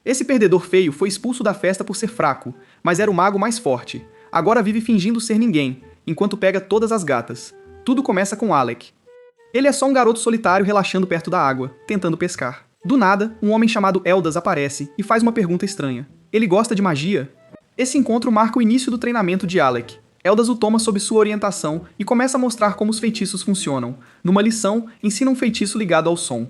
Esse perdedor feio foi expulso da festa por ser fraco, mas era o mago mais forte. Agora vive fingindo ser ninguém, enquanto pega todas as gatas. Tudo começa com Alec. Ele é só um garoto solitário relaxando perto da água, tentando pescar. Do nada, um homem chamado Eldas aparece e faz uma pergunta estranha. Ele gosta de magia? Esse encontro marca o início do treinamento de Alec. Eldas o toma sob sua orientação e começa a mostrar como os feitiços funcionam. Numa lição, ensina um feitiço ligado ao som.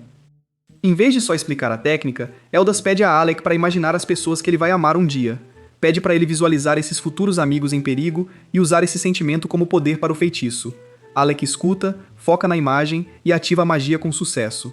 Em vez de só explicar a técnica, Eldas pede a Alec para imaginar as pessoas que ele vai amar um dia. Pede para ele visualizar esses futuros amigos em perigo e usar esse sentimento como poder para o feitiço. Alec escuta, foca na imagem e ativa a magia com sucesso.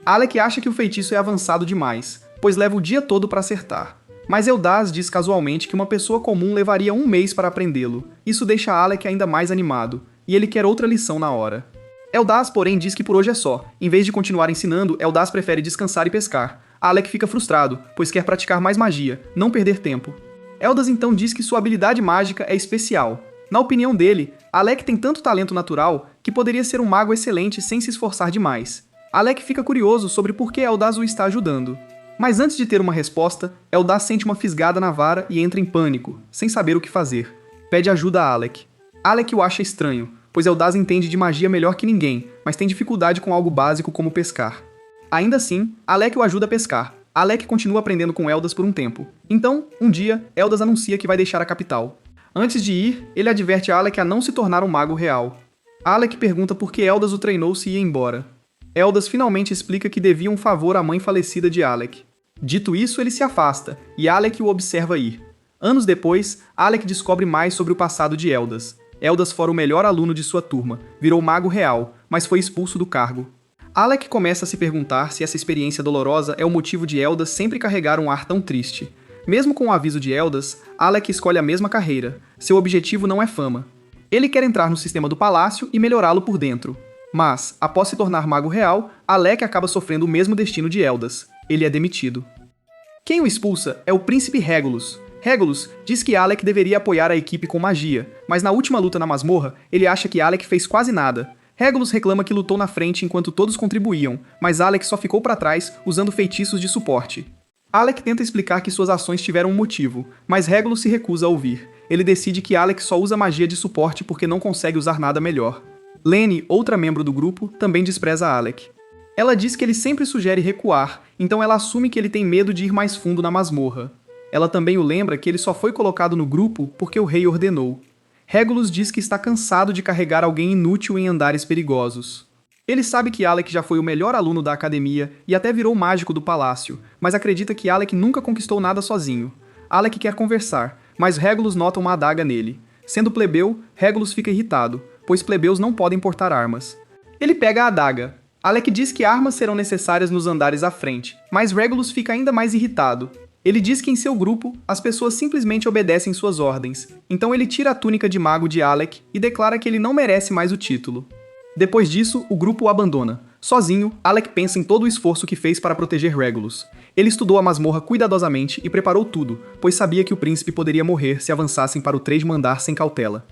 Alec acha que o feitiço é avançado demais, pois leva o dia todo para acertar. Mas Eldas diz casualmente que uma pessoa comum levaria um mês para aprendê-lo. Isso deixa Alec ainda mais animado, e ele quer outra lição na hora. Eldas, porém, diz que por hoje é só. Em vez de continuar ensinando, Eldas prefere descansar e pescar. Alec fica frustrado, pois quer praticar mais magia, não perder tempo. Eldas então diz que sua habilidade mágica é especial. Na opinião dele, Alec tem tanto talento natural que poderia ser um mago excelente sem se esforçar demais. Alec fica curioso sobre por que Eldas o está ajudando. Mas antes de ter uma resposta, Eldas sente uma fisgada na vara e entra em pânico, sem saber o que fazer. Pede ajuda a Alec. Alec o acha estranho, pois Eldas entende de magia melhor que ninguém, mas tem dificuldade com algo básico como pescar. Ainda assim, Alec o ajuda a pescar. Alec continua aprendendo com Eldas por um tempo. Então, um dia, Eldas anuncia que vai deixar a capital. Antes de ir, ele adverte a Alec a não se tornar um mago real. Alec pergunta por que Eldas o treinou se ia embora. Eldas finalmente explica que devia um favor à mãe falecida de Alec. Dito isso, ele se afasta, e Alec o observa ir. Anos depois, Alec descobre mais sobre o passado de Eldas. Eldas fora o melhor aluno de sua turma, virou mago real, mas foi expulso do cargo. Alec começa a se perguntar se essa experiência dolorosa é o motivo de Eldas sempre carregar um ar tão triste. Mesmo com o aviso de Eldas, Alec escolhe a mesma carreira. Seu objetivo não é fama. Ele quer entrar no sistema do palácio e melhorá-lo por dentro. Mas, após se tornar mago real, Alec acaba sofrendo o mesmo destino de Eldas. Ele é demitido. Quem o expulsa é o príncipe Regulus. Regulus diz que Alec deveria apoiar a equipe com magia, mas na última luta na masmorra, ele acha que Alec fez quase nada. Regulus reclama que lutou na frente enquanto todos contribuíam, mas Alec só ficou para trás usando feitiços de suporte. Alec tenta explicar que suas ações tiveram um motivo, mas Regulus se recusa a ouvir. Ele decide que Alec só usa magia de suporte porque não consegue usar nada melhor. Lene, outra membro do grupo, também despreza Alec. Ela diz que ele sempre sugere recuar, então ela assume que ele tem medo de ir mais fundo na masmorra. Ela também o lembra que ele só foi colocado no grupo porque o rei ordenou. Regulus diz que está cansado de carregar alguém inútil em andares perigosos. Ele sabe que Alec já foi o melhor aluno da academia e até virou mágico do palácio, mas acredita que Alec nunca conquistou nada sozinho. Alec quer conversar, mas Regulus nota uma adaga nele. Sendo plebeu, Regulus fica irritado, pois plebeus não podem portar armas. Ele pega a adaga. Alec diz que armas serão necessárias nos andares à frente, mas Regulus fica ainda mais irritado. Ele diz que em seu grupo, as pessoas simplesmente obedecem suas ordens, então ele tira a túnica de mago de Alec e declara que ele não merece mais o título. Depois disso, o grupo o abandona. Sozinho, Alec pensa em todo o esforço que fez para proteger Regulus. Ele estudou a masmorra cuidadosamente e preparou tudo, pois sabia que o príncipe poderia morrer se avançassem para o 3º andar sem cautela.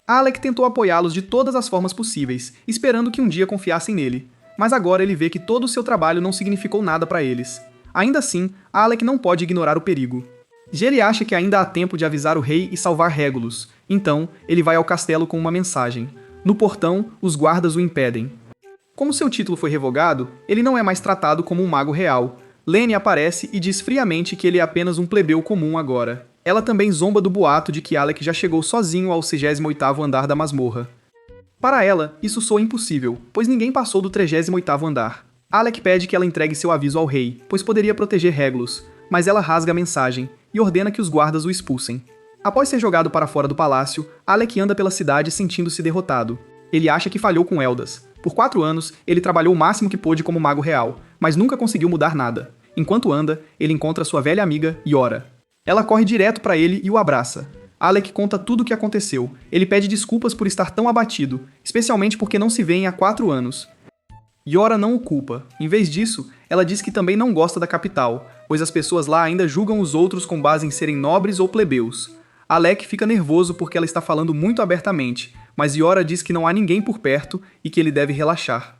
Alec tentou apoiá-los de todas as formas possíveis, esperando que um dia confiassem nele. Mas agora ele vê que todo o seu trabalho não significou nada para eles. Ainda assim, Alec não pode ignorar o perigo. Ele acha que ainda há tempo de avisar o rei e salvar Regulus, então ele vai ao castelo com uma mensagem. No portão, os guardas o impedem. Como seu título foi revogado, ele não é mais tratado como um mago real. Lene aparece e diz friamente que ele é apenas um plebeu comum agora. Ela também zomba do boato de que Alec já chegou sozinho ao 68º andar da masmorra. Para ela, isso soa impossível, pois ninguém passou do 38º andar. Alec pede que ela entregue seu aviso ao rei, pois poderia proteger Regulus, mas ela rasga a mensagem e ordena que os guardas o expulsem. Após ser jogado para fora do palácio, Alec anda pela cidade sentindo-se derrotado. Ele acha que falhou com Eldas. Por 4 anos, ele trabalhou o máximo que pôde como mago real, mas nunca conseguiu mudar nada. Enquanto anda, ele encontra sua velha amiga, Yora. Ela corre direto para ele e o abraça. Alec conta tudo o que aconteceu. Ele pede desculpas por estar tão abatido, especialmente porque não se vêem há 4 anos. Yora não o culpa. Em vez disso, ela diz que também não gosta da capital, pois as pessoas lá ainda julgam os outros com base em serem nobres ou plebeus. Alec fica nervoso porque ela está falando muito abertamente, mas Yora diz que não há ninguém por perto e que ele deve relaxar.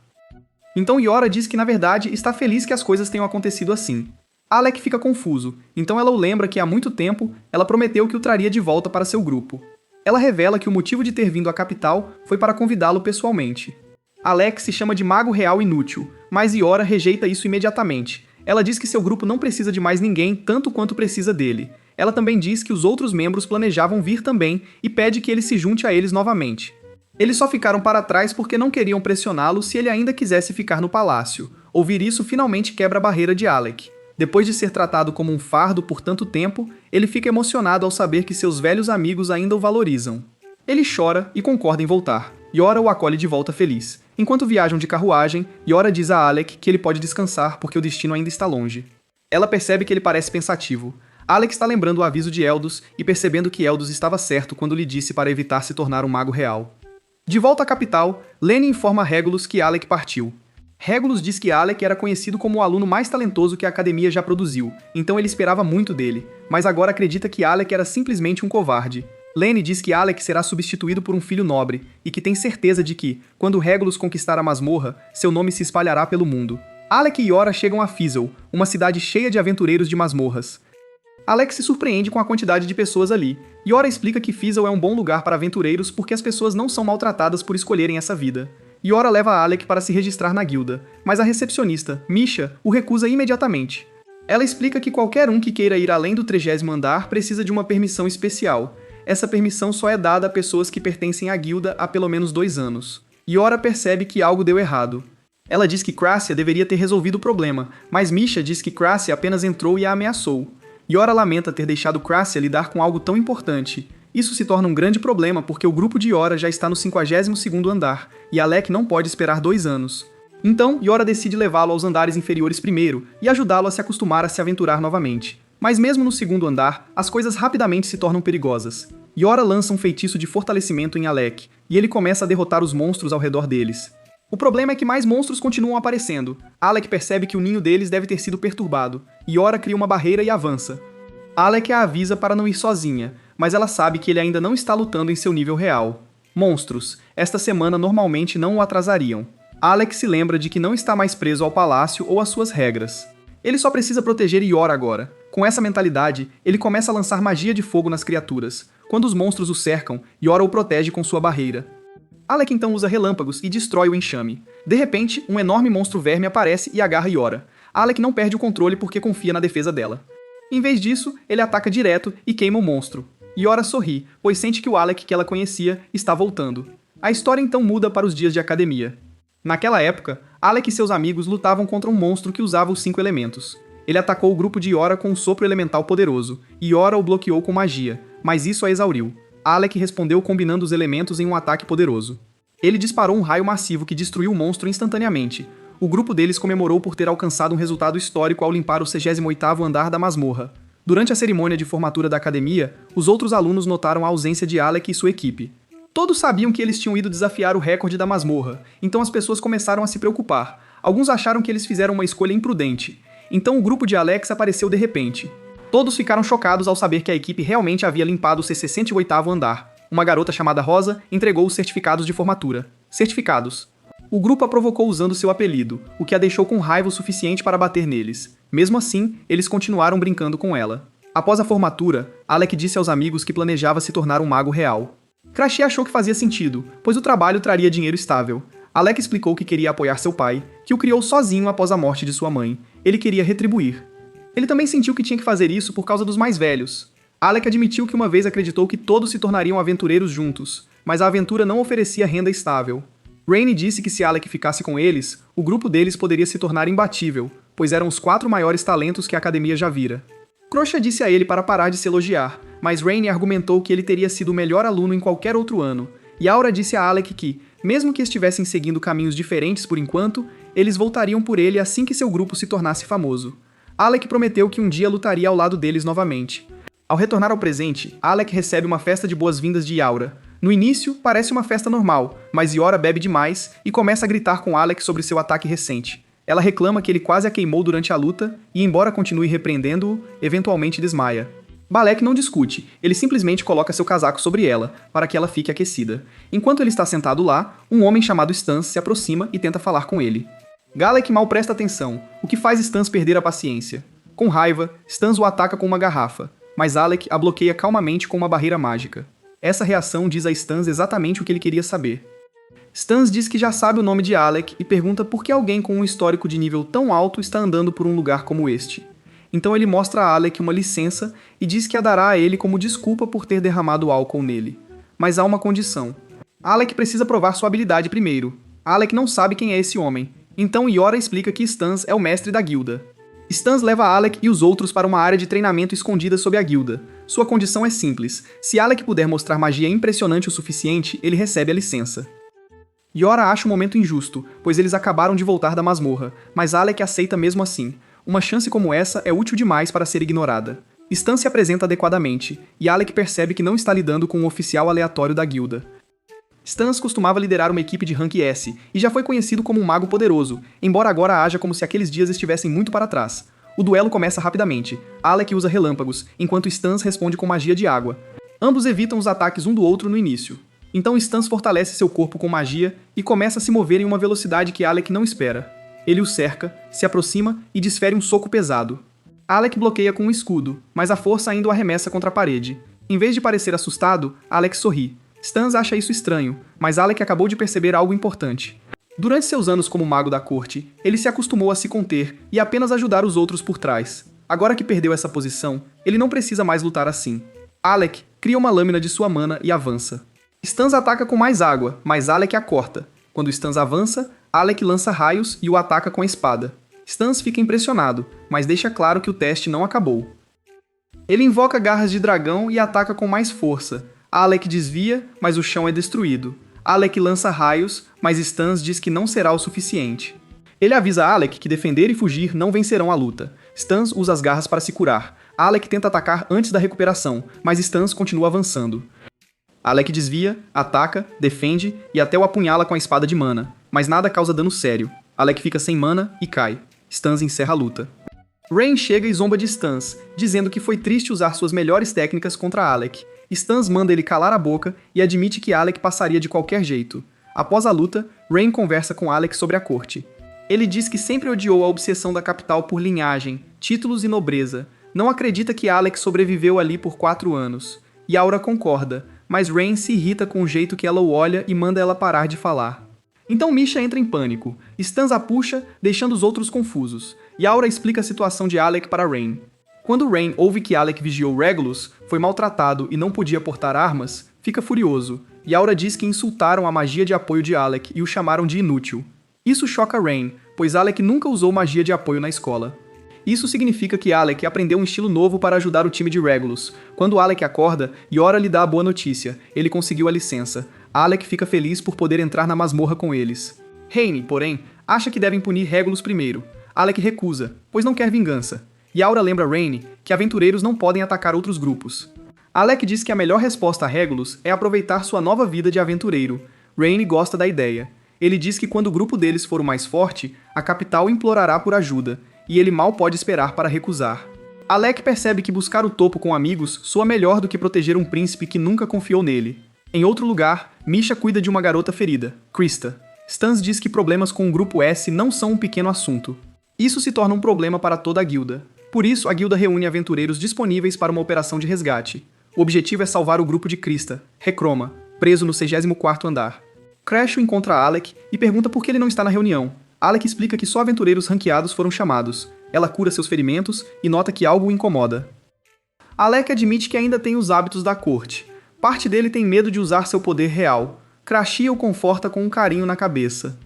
Então Yora diz que na verdade está feliz que as coisas tenham acontecido assim. Alec fica confuso, então ela o lembra que há muito tempo ela prometeu que o traria de volta para seu grupo. Ela revela que o motivo de ter vindo à capital foi para convidá-lo pessoalmente. Alec se chama de Mago Real Inútil, mas Iora rejeita isso imediatamente. Ela diz que seu grupo não precisa de mais ninguém tanto quanto precisa dele. Ela também diz que os outros membros planejavam vir também e pede que ele se junte a eles novamente. Eles só ficaram para trás porque não queriam pressioná-lo se ele ainda quisesse ficar no palácio. Ouvir isso finalmente quebra a barreira de Alec. Depois de ser tratado como um fardo por tanto tempo, ele fica emocionado ao saber que seus velhos amigos ainda o valorizam. Ele chora e concorda em voltar. Iora o acolhe de volta feliz. Enquanto viajam de carruagem, Iora diz a Alec que ele pode descansar porque o destino ainda está longe. Ela percebe que ele parece pensativo. Alec está lembrando o aviso de Eldus e percebendo que Eldus estava certo quando lhe disse para evitar se tornar um mago real. De volta à capital, Lenny informa a Regulus que Alec partiu. Regulus diz que Alec era conhecido como o aluno mais talentoso que a academia já produziu, então ele esperava muito dele, mas agora acredita que Alec era simplesmente um covarde. Lenny diz que Alec será substituído por um filho nobre, e que tem certeza de que, quando Regulus conquistar a masmorra, seu nome se espalhará pelo mundo. Alec e Iora chegam a Fizzle, uma cidade cheia de aventureiros de masmorras. Alec se surpreende com a quantidade de pessoas ali. Iora explica que Fizzle é um bom lugar para aventureiros porque as pessoas não são maltratadas por escolherem essa vida. Iora leva Alec para se registrar na guilda, mas a recepcionista, Misha, o recusa imediatamente. Ela explica que qualquer um que queira ir além do 30º andar precisa de uma permissão especial. Essa permissão só é dada a pessoas que pertencem à guilda há pelo menos 2 anos. Iora percebe que algo deu errado. Ela diz que Crassia deveria ter resolvido o problema, mas Misha diz que Crassia apenas entrou e a ameaçou. Iora lamenta ter deixado Crassia lidar com algo tão importante. Isso se torna um grande problema porque o grupo de Iora já está no 52º andar, e Alec não pode esperar 2 anos. Então, Iora decide levá-lo aos andares inferiores primeiro, e ajudá-lo a se acostumar a se aventurar novamente. Mas mesmo no 2º andar, as coisas rapidamente se tornam perigosas. Iora lança um feitiço de fortalecimento em Alec, e ele começa a derrotar os monstros ao redor deles. O problema é que mais monstros continuam aparecendo. Alec percebe que o ninho deles deve ter sido perturbado. Iora cria uma barreira e avança. Alec a avisa para não ir sozinha, mas ela sabe que ele ainda não está lutando em seu nível real. Monstros. Esta semana normalmente não o atrasariam. Alec se lembra de que não está mais preso ao palácio ou às suas regras. Ele só precisa proteger Iora agora. Com essa mentalidade, ele começa a lançar magia de fogo nas criaturas. Quando os monstros o cercam, Iora o protege com sua barreira. Alec então usa relâmpagos e destrói o enxame. De repente, um enorme monstro verme aparece e agarra Iora. Alec não perde o controle porque confia na defesa dela. Em vez disso, ele ataca direto e queima o monstro. Iora sorri, pois sente que o Alec que ela conhecia está voltando. A história então muda para os dias de academia. Naquela época, Alec e seus amigos lutavam contra um monstro que usava os 5 elementos. Ele atacou o grupo de Iora com um sopro elemental poderoso, e Iora o bloqueou com magia, mas isso a exauriu. Alec respondeu combinando os elementos em um ataque poderoso. Ele disparou um raio massivo que destruiu o monstro instantaneamente. O grupo deles comemorou por ter alcançado um resultado histórico ao limpar o 68º andar da masmorra. Durante a cerimônia de formatura da academia, os outros alunos notaram a ausência de Alec e sua equipe. Todos sabiam que eles tinham ido desafiar o recorde da masmorra, então as pessoas começaram a se preocupar. Alguns acharam que eles fizeram uma escolha imprudente. Então o grupo de Alex apareceu de repente. Todos ficaram chocados ao saber que a equipe realmente havia limpado o 68º andar. Uma garota chamada Rosa entregou os certificados de formatura. Certificados. O grupo a provocou usando seu apelido, o que a deixou com raiva o suficiente para bater neles. Mesmo assim, eles continuaram brincando com ela. Após a formatura, Alec disse aos amigos que planejava se tornar um mago real. Crashy achou que fazia sentido, pois o trabalho traria dinheiro estável. Alec explicou que queria apoiar seu pai, que o criou sozinho após a morte de sua mãe. Ele queria retribuir. Ele também sentiu que tinha que fazer isso por causa dos mais velhos. Alec admitiu que uma vez acreditou que todos se tornariam aventureiros juntos, mas a aventura não oferecia renda estável. Rainey disse que se Alec ficasse com eles, o grupo deles poderia se tornar imbatível, pois eram os 4 maiores talentos que a academia já vira. Crosha disse a ele para parar de se elogiar, mas Rainey argumentou que ele teria sido o melhor aluno em qualquer outro ano, e Aura disse a Alec que, mesmo que estivessem seguindo caminhos diferentes por enquanto, eles voltariam por ele assim que seu grupo se tornasse famoso. Alec prometeu que um dia lutaria ao lado deles novamente. Ao retornar ao presente, Alec recebe uma festa de boas-vindas de Aura. No início, parece uma festa normal, mas Iora bebe demais e começa a gritar com Alec sobre seu ataque recente. Ela reclama que ele quase a queimou durante a luta e, embora continue repreendendo-o, eventualmente desmaia. Balek não discute, ele simplesmente coloca seu casaco sobre ela, para que ela fique aquecida. Enquanto ele está sentado lá, um homem chamado Stans se aproxima e tenta falar com ele. Galek mal presta atenção, o que faz Stans perder a paciência. Com raiva, Stans o ataca com uma garrafa, mas Alec a bloqueia calmamente com uma barreira mágica. Essa reação diz a Stans exatamente o que ele queria saber. Stans diz que já sabe o nome de Alec e pergunta por que alguém com um histórico de nível tão alto está andando por um lugar como este. Então ele mostra a Alec uma licença e diz que a dará a ele como desculpa por ter derramado álcool nele. Mas há uma condição. Alec precisa provar sua habilidade primeiro. Alec não sabe quem é esse homem, então Yora explica que Stans é o mestre da guilda. Stans leva Alec e os outros para uma área de treinamento escondida sob a guilda. Sua condição é simples: se Alec puder mostrar magia impressionante o suficiente, ele recebe a licença. Yora acha o momento injusto, pois eles acabaram de voltar da masmorra, mas Alec aceita mesmo assim. Uma chance como essa é útil demais para ser ignorada. Stans se apresenta adequadamente, e Alec percebe que não está lidando com um oficial aleatório da guilda. Stans costumava liderar uma equipe de rank S, e já foi conhecido como um mago poderoso, embora agora haja como se aqueles dias estivessem muito para trás. O duelo começa rapidamente. Alec usa relâmpagos, enquanto Stans responde com magia de água. Ambos evitam os ataques um do outro no início. Então Stans fortalece seu corpo com magia e começa a se mover em uma velocidade que Alec não espera. Ele o cerca, se aproxima e desfere um soco pesado. Alec bloqueia com um escudo, mas a força ainda o arremessa contra a parede. Em vez de parecer assustado, Alec sorri. Stans acha isso estranho, mas Alec acabou de perceber algo importante. Durante seus anos como mago da corte, ele se acostumou a se conter e apenas ajudar os outros por trás. Agora que perdeu essa posição, ele não precisa mais lutar assim. Alec cria uma lâmina de sua mana e avança. Stans ataca com mais água, mas Alec a corta. Quando Stans avança, Alec lança raios e o ataca com a espada. Stans fica impressionado, mas deixa claro que o teste não acabou. Ele invoca garras de dragão e ataca com mais força. Alec desvia, mas o chão é destruído. Alec lança raios, mas Stans diz que não será o suficiente. Ele avisa Alec que defender e fugir não vencerão a luta. Stans usa as garras para se curar. Alec tenta atacar antes da recuperação, mas Stans continua avançando. Alec desvia, ataca, defende e até o apunhala com a espada de mana, mas nada causa dano sério. Alec fica sem mana e cai. Stans encerra a luta. Rain chega e zomba de Stans, dizendo que foi triste usar suas melhores técnicas contra Alec. Stans manda ele calar a boca e admite que Alec passaria de qualquer jeito. Após a luta, Rain conversa com Alec sobre a corte. Ele diz que sempre odiou a obsessão da capital por linhagem, títulos e nobreza. Não acredita que Alec sobreviveu ali por 4 anos. E Aura concorda, mas Rain se irrita com o jeito que ela o olha e manda ela parar de falar. Então Misha entra em pânico. Stans a puxa, deixando os outros confusos. E Aura explica a situação de Alec para Rain. Quando Rain ouve que Alec vigiou Regulus, foi maltratado e não podia portar armas, fica furioso, e Aura diz que insultaram a magia de apoio de Alec e o chamaram de inútil. Isso choca Rain, pois Alec nunca usou magia de apoio na escola. Isso significa que Alec aprendeu um estilo novo para ajudar o time de Regulus. Quando Alec acorda, Yora lhe dá a boa notícia, ele conseguiu a licença. Alec fica feliz por poder entrar na masmorra com eles. Rain, porém, acha que devem punir Regulus primeiro. Alec recusa, pois não quer vingança. E Aura lembra Rain que aventureiros não podem atacar outros grupos. Alec diz que a melhor resposta a Regulus é aproveitar sua nova vida de aventureiro. Rain gosta da ideia. Ele diz que quando o grupo deles for o mais forte, a capital implorará por ajuda, e ele mal pode esperar para recusar. Alec percebe que buscar o topo com amigos soa melhor do que proteger um príncipe que nunca confiou nele. Em outro lugar, Misha cuida de uma garota ferida, Krista. Stans diz que problemas com o grupo S não são um pequeno assunto. Isso se torna um problema para toda a guilda. Por isso, a guilda reúne aventureiros disponíveis para uma operação de resgate. O objetivo é salvar o grupo de Krista, Recroma, preso no 64º andar. Crasho encontra Alec e pergunta por que ele não está na reunião. Alec explica que só aventureiros ranqueados foram chamados. Ela cura seus ferimentos e nota que algo o incomoda. Alec admite que ainda tem os hábitos da corte. Parte dele tem medo de usar seu poder real. Crashia o conforta com um carinho na cabeça.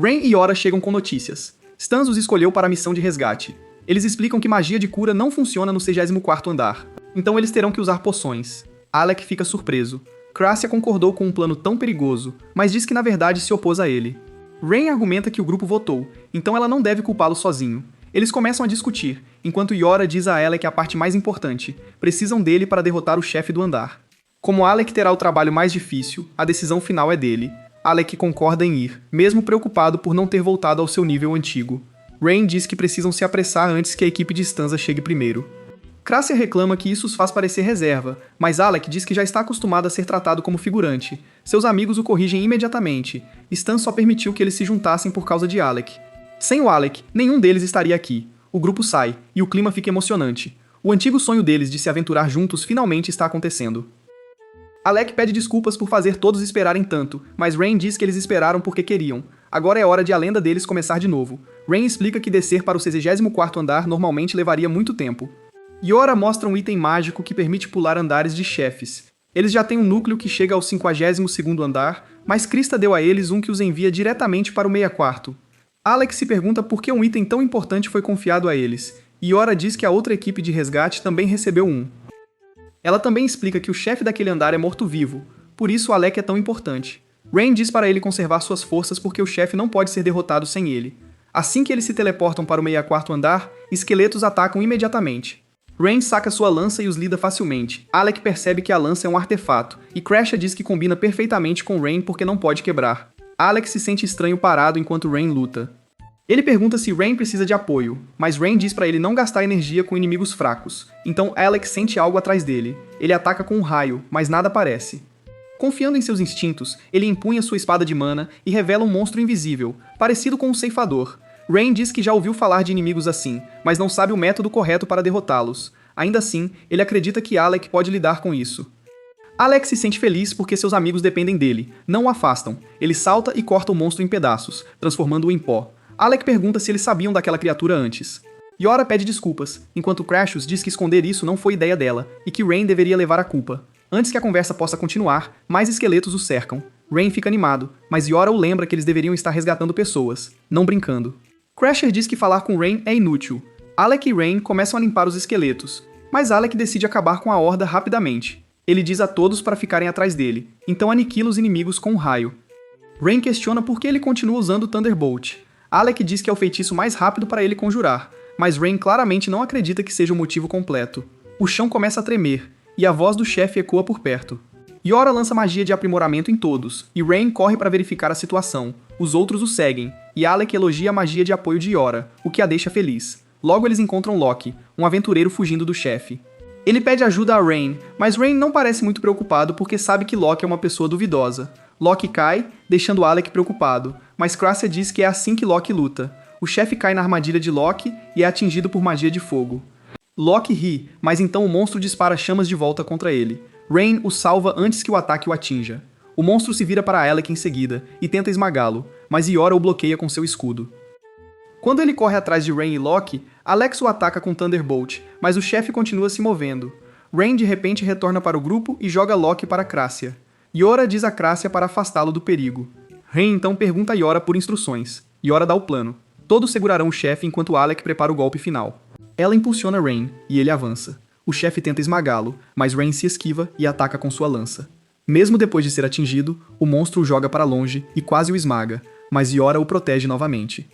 Rain e Yora chegam com notícias. Stans os escolheu para a missão de resgate. Eles explicam que magia de cura não funciona no 64º andar, então eles terão que usar poções. Alec fica surpreso. Crassia concordou com um plano tão perigoso, mas diz que na verdade se opôs a ele. Rain argumenta que o grupo votou, então ela não deve culpá-lo sozinho. Eles começam a discutir, enquanto Yora diz a Alec a parte mais importante: precisam dele para derrotar o chefe do andar. Como Alec terá o trabalho mais difícil, a decisão final é dele. Alec concorda em ir, mesmo preocupado por não ter voltado ao seu nível antigo. Rain diz que precisam se apressar antes que a equipe de Stanza chegue primeiro. Crassia reclama que isso os faz parecer reserva, mas Alec diz que já está acostumado a ser tratado como figurante. Seus amigos o corrigem imediatamente. Stan só permitiu que eles se juntassem por causa de Alec. Sem o Alec, nenhum deles estaria aqui. O grupo sai, e o clima fica emocionante. O antigo sonho deles de se aventurar juntos finalmente está acontecendo. Alec pede desculpas por fazer todos esperarem tanto, mas Rain diz que eles esperaram porque queriam. Agora é hora de a lenda deles começar de novo. Rain explica que descer para o 64º andar normalmente levaria muito tempo. Yora mostra um item mágico que permite pular andares de chefes. Eles já têm um núcleo que chega ao 52º andar, mas Krista deu a eles um que os envia diretamente para o 64º. Alex se pergunta por que um item tão importante foi confiado a eles, e Yora diz que a outra equipe de resgate também recebeu um. Ela também explica que o chefe daquele andar é morto-vivo, por isso Alec é tão importante. Rain diz para ele conservar suas forças porque o chefe não pode ser derrotado sem ele. Assim que eles se teleportam para o 64º andar, esqueletos atacam imediatamente. Rain saca sua lança e os lida facilmente. Alec percebe que a lança é um artefato, e Crasher diz que combina perfeitamente com Rain porque não pode quebrar. Alex se sente estranho parado enquanto Rain luta. Ele pergunta se Rain precisa de apoio, mas Rain diz para ele não gastar energia com inimigos fracos. Então Alex sente algo atrás dele. Ele ataca com um raio, mas nada aparece. Confiando em seus instintos, ele empunha sua espada de mana e revela um monstro invisível, parecido com um ceifador. Rain diz que já ouviu falar de inimigos assim, mas não sabe o método correto para derrotá-los. Ainda assim, ele acredita que Alec pode lidar com isso. Alex se sente feliz porque seus amigos dependem dele, não o afastam. Ele salta e corta o monstro em pedaços, transformando-o em pó. Alec pergunta se eles sabiam daquela criatura antes. Yora pede desculpas, enquanto Crashus diz que esconder isso não foi ideia dela, e que Rain deveria levar a culpa. Antes que a conversa possa continuar, mais esqueletos o cercam. Rain fica animado, mas Yora o lembra que eles deveriam estar resgatando pessoas, não brincando. Crasher diz que falar com Rain é inútil. Alec e Rain começam a limpar os esqueletos, mas Alec decide acabar com a horda rapidamente. Ele diz a todos para ficarem atrás dele, então aniquila os inimigos com um raio. Rain questiona por que ele continua usando Thunderbolt. Alec diz que é o feitiço mais rápido para ele conjurar, mas Rain claramente não acredita que seja o motivo completo. O chão começa a tremer, e a voz do chefe ecoa por perto. Yora lança magia de aprimoramento em todos, e Rain corre para verificar a situação. Os outros o seguem, e Alec elogia a magia de apoio de Yora, o que a deixa feliz. Logo eles encontram Loki, um aventureiro fugindo do chefe. Ele pede ajuda a Rain, mas Rain não parece muito preocupado porque sabe que Loki é uma pessoa duvidosa. Loki cai, deixando Alec preocupado, mas Crassia diz que é assim que Loki luta. O chefe cai na armadilha de Loki e é atingido por magia de fogo. Loki ri, mas então o monstro dispara chamas de volta contra ele. Rain o salva antes que o ataque o atinja. O monstro se vira para Alec em seguida e tenta esmagá-lo, mas Yora o bloqueia com seu escudo. Quando ele corre atrás de Rain e Loki, Alex o ataca com Thunderbolt, mas o chefe continua se movendo. Rain de repente retorna para o grupo e joga Loki para Crassia. Yora diz a Crassia para afastá-lo do perigo. Rain então pergunta a Yora por instruções. Yora dá o plano. Todos segurarão o chefe enquanto Alec prepara o golpe final. Ela impulsiona Rain, e ele avança. O chefe tenta esmagá-lo, mas Rain se esquiva e ataca com sua lança. Mesmo depois de ser atingido, o monstro o joga para longe e quase o esmaga, mas Yora o protege novamente.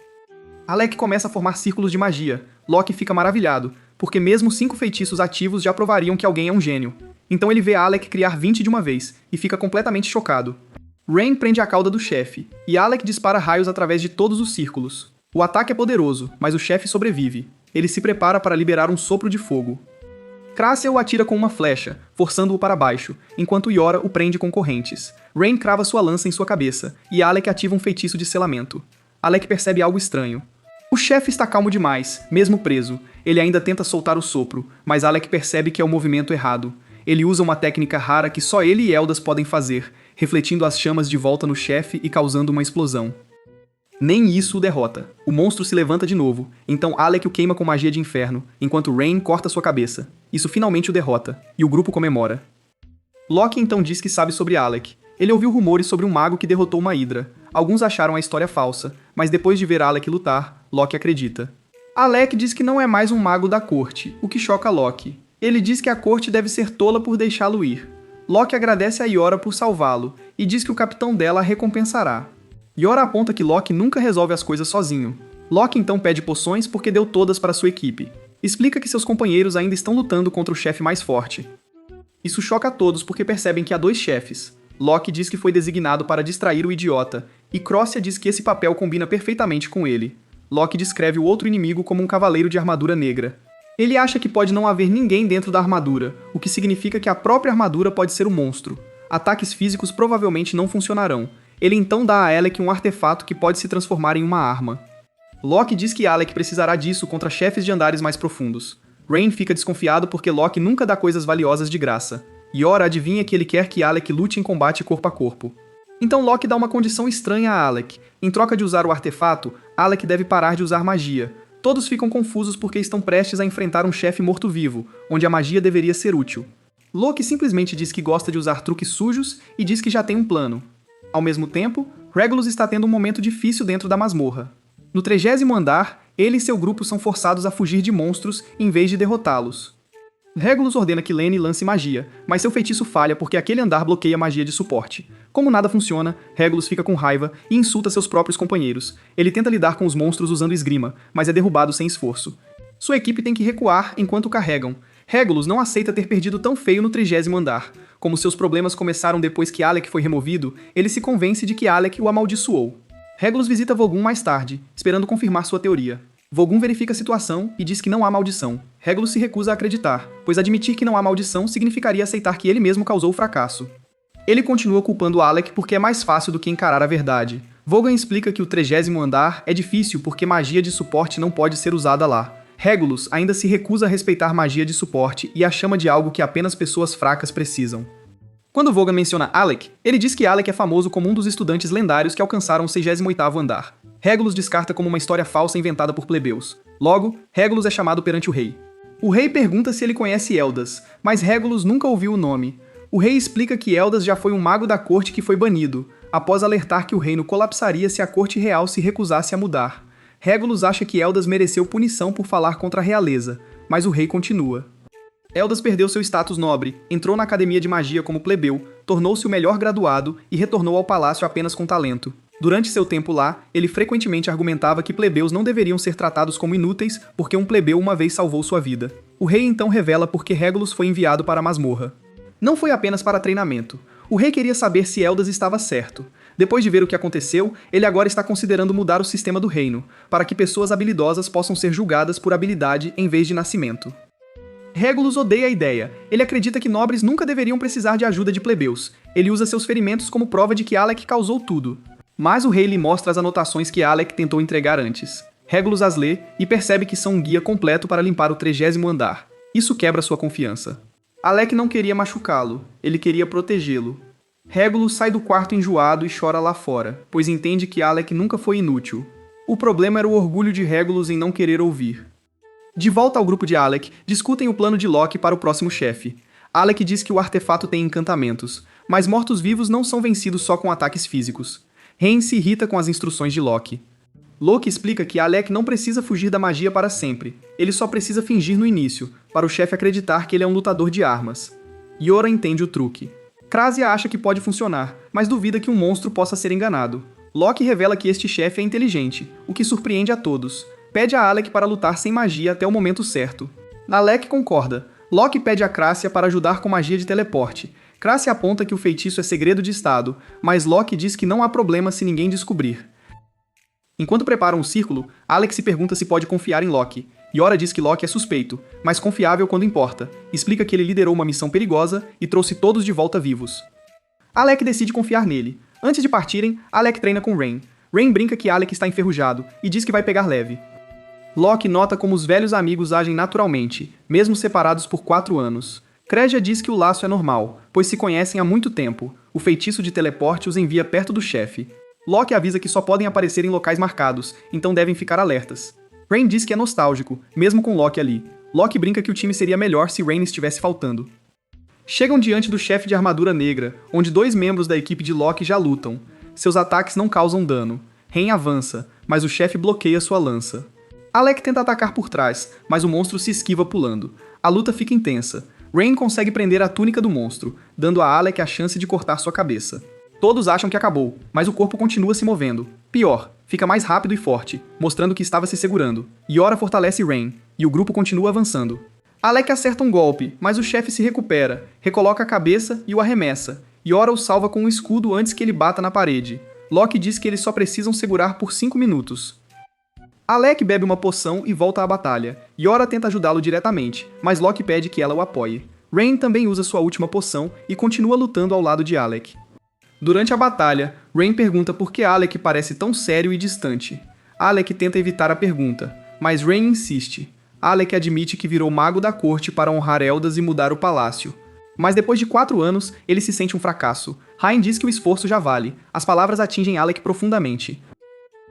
Alec começa a formar círculos de magia. Loki fica maravilhado, porque mesmo 5 feitiços ativos já provariam que alguém é um gênio. Então ele vê Alec criar 20 de uma vez, e fica completamente chocado. Rain prende a cauda do chefe, e Alec dispara raios através de todos os círculos. O ataque é poderoso, mas o chefe sobrevive. Ele se prepara para liberar um sopro de fogo. Crassia o atira com uma flecha, forçando-o para baixo, enquanto Yora o prende com correntes. Rain crava sua lança em sua cabeça, e Alec ativa um feitiço de selamento. Alec percebe algo estranho. O chefe está calmo demais, mesmo preso. Ele ainda tenta soltar o sopro, mas Alec percebe que é o movimento errado. Ele usa uma técnica rara que só ele e Eldas podem fazer, refletindo as chamas de volta no chefe e causando uma explosão. Nem isso o derrota. O monstro se levanta de novo, então Alec o queima com magia de inferno, enquanto Rain corta sua cabeça. Isso finalmente o derrota, e o grupo comemora. Loki então diz que sabe sobre Alec. Ele ouviu rumores sobre um mago que derrotou uma hidra. Alguns acharam a história falsa, mas depois de ver Alec lutar, Loki acredita. Alec diz que não é mais um mago da corte, o que choca Loki. Ele diz que a corte deve ser tola por deixá-lo ir. Loki agradece a Yora por salvá-lo, e diz que o capitão dela a recompensará. Yora aponta que Loki nunca resolve as coisas sozinho. Loki então pede poções porque deu todas para sua equipe. Explica que seus companheiros ainda estão lutando contra o chefe mais forte. Isso choca a todos porque percebem que há 2 chefes. Loki diz que foi designado para distrair o idiota, e Crossia diz que esse papel combina perfeitamente com ele. Loki descreve o outro inimigo como um cavaleiro de armadura negra. Ele acha que pode não haver ninguém dentro da armadura, o que significa que a própria armadura pode ser um monstro. Ataques físicos provavelmente não funcionarão. Ele então dá a Alec um artefato que pode se transformar em uma arma. Loki diz que Alec precisará disso contra chefes de andares mais profundos. Rain fica desconfiado porque Loki nunca dá coisas valiosas de graça. Yora adivinha que ele quer que Alec lute em combate corpo a corpo. Então Loki dá uma condição estranha a Alec. Em troca de usar o artefato, Alec deve parar de usar magia. Todos ficam confusos porque estão prestes a enfrentar um chefe morto-vivo, onde a magia deveria ser útil. Loki simplesmente diz que gosta de usar truques sujos e diz que já tem um plano. Ao mesmo tempo, Regulus está tendo um momento difícil dentro da masmorra. No 30º andar, ele e seu grupo são forçados a fugir de monstros em vez de derrotá-los. Regulus ordena que Lenny lance magia, mas seu feitiço falha porque aquele andar bloqueia a magia de suporte. Como nada funciona, Regulus fica com raiva e insulta seus próprios companheiros. Ele tenta lidar com os monstros usando esgrima, mas é derrubado sem esforço. Sua equipe tem que recuar enquanto carregam. Regulus não aceita ter perdido tão feio no 30º andar. Como seus problemas começaram depois que Alec foi removido, ele se convence de que Alec o amaldiçoou. Regulus visita Vogun mais tarde, esperando confirmar sua teoria. Vogun verifica a situação e diz que não há maldição. Regulus se recusa a acreditar, pois admitir que não há maldição significaria aceitar que ele mesmo causou o fracasso. Ele continua culpando Alec porque é mais fácil do que encarar a verdade. Vogun explica que o 30º andar é difícil porque magia de suporte não pode ser usada lá. Regulus ainda se recusa a respeitar magia de suporte e a chama de algo que apenas pessoas fracas precisam. Quando Vogun menciona Alec, ele diz que Alec é famoso como um dos estudantes lendários que alcançaram o 68º andar. Regulus descarta como uma história falsa inventada por plebeus. Logo, Regulus é chamado perante o rei. O rei pergunta se ele conhece Eldas, mas Regulus nunca ouviu o nome. O rei explica que Eldas já foi um mago da corte que foi banido, após alertar que o reino colapsaria se a corte real se recusasse a mudar. Regulus acha que Eldas mereceu punição por falar contra a realeza, mas o rei continua. Eldas perdeu seu status nobre, entrou na academia de magia como plebeu, tornou-se o melhor graduado e retornou ao palácio apenas com talento. Durante seu tempo lá, ele frequentemente argumentava que plebeus não deveriam ser tratados como inúteis porque um plebeu uma vez salvou sua vida. O rei então revela por que Regulus foi enviado para a masmorra. Não foi apenas para treinamento. O rei queria saber se Eldas estava certo. Depois de ver o que aconteceu, ele agora está considerando mudar o sistema do reino, para que pessoas habilidosas possam ser julgadas por habilidade em vez de nascimento. Regulus odeia a ideia. Ele acredita que nobres nunca deveriam precisar de ajuda de plebeus. Ele usa seus ferimentos como prova de que Alec causou tudo. Mas o rei lhe mostra as anotações que Alec tentou entregar antes. Regulus as lê e percebe que são um guia completo para limpar o 30º andar. Isso quebra sua confiança. Alec não queria machucá-lo, ele queria protegê-lo. Regulus sai do quarto enjoado e chora lá fora, pois entende que Alec nunca foi inútil. O problema era o orgulho de Regulus em não querer ouvir. De volta ao grupo de Alec, discutem o plano de Loki para o próximo chefe. Alec diz que o artefato tem encantamentos, mas mortos-vivos não são vencidos só com ataques físicos. Rain se irrita com as instruções de Loki. Loki explica que Alec não precisa fugir da magia para sempre, ele só precisa fingir no início, para o chefe acreditar que ele é um lutador de armas. Yora entende o truque. Krasia acha que pode funcionar, mas duvida que um monstro possa ser enganado. Loki revela que este chefe é inteligente, o que surpreende a todos. Pede a Alec para lutar sem magia até o momento certo. Alec concorda. Loki pede a Krasia para ajudar com magia de teleporte. Krasia aponta que o feitiço é segredo de estado, mas Loki diz que não há problema se ninguém descobrir. Enquanto preparam um círculo, Alec se pergunta se pode confiar em Loki. Yora diz que Loki é suspeito, mas confiável quando importa. Explica que ele liderou uma missão perigosa e trouxe todos de volta vivos. Alec decide confiar nele. Antes de partirem, Alec treina com Rain. Rain brinca que Alec está enferrujado e diz que vai pegar leve. Loki nota como os velhos amigos agem naturalmente, mesmo separados por 4 anos. Kregia diz que o laço é normal, pois se conhecem há muito tempo. O feitiço de teleporte os envia perto do chefe. Loki avisa que só podem aparecer em locais marcados, então devem ficar alertas. Rain diz que é nostálgico, mesmo com Loki ali. Loki brinca que o time seria melhor se Rain estivesse faltando. Chegam diante do chefe de armadura negra, onde 2 membros da equipe de Loki já lutam. Seus ataques não causam dano. Rain avança, mas o chefe bloqueia sua lança. Alec tenta atacar por trás, mas o monstro se esquiva pulando. A luta fica intensa. Rain consegue prender a túnica do monstro, dando a Alec a chance de cortar sua cabeça. Todos acham que acabou, mas o corpo continua se movendo. Pior, fica mais rápido e forte, mostrando que estava se segurando. Yora fortalece Rain, e o grupo continua avançando. Alec acerta um golpe, mas o chefe se recupera, recoloca a cabeça e o arremessa. Yora o salva com um escudo antes que ele bata na parede. Loki diz que eles só precisam segurar por 5 minutos. Alec bebe uma poção e volta à batalha. Yora tenta ajudá-lo diretamente, mas Loki pede que ela o apoie. Rain também usa sua última poção e continua lutando ao lado de Alec. Durante a batalha, Rain pergunta por que Alec parece tão sério e distante. Alec tenta evitar a pergunta, mas Rain insiste. Alec admite que virou mago da corte para honrar Eldas e mudar o palácio. Mas depois de 4 anos, ele se sente um fracasso. Rain diz que o esforço já vale. As palavras atingem Alec profundamente.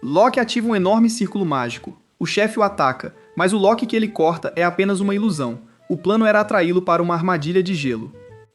Locke ativa um enorme círculo mágico. O chefe o ataca, mas o Locke que ele corta é apenas uma ilusão. O plano era atraí-lo para uma armadilha de gelo.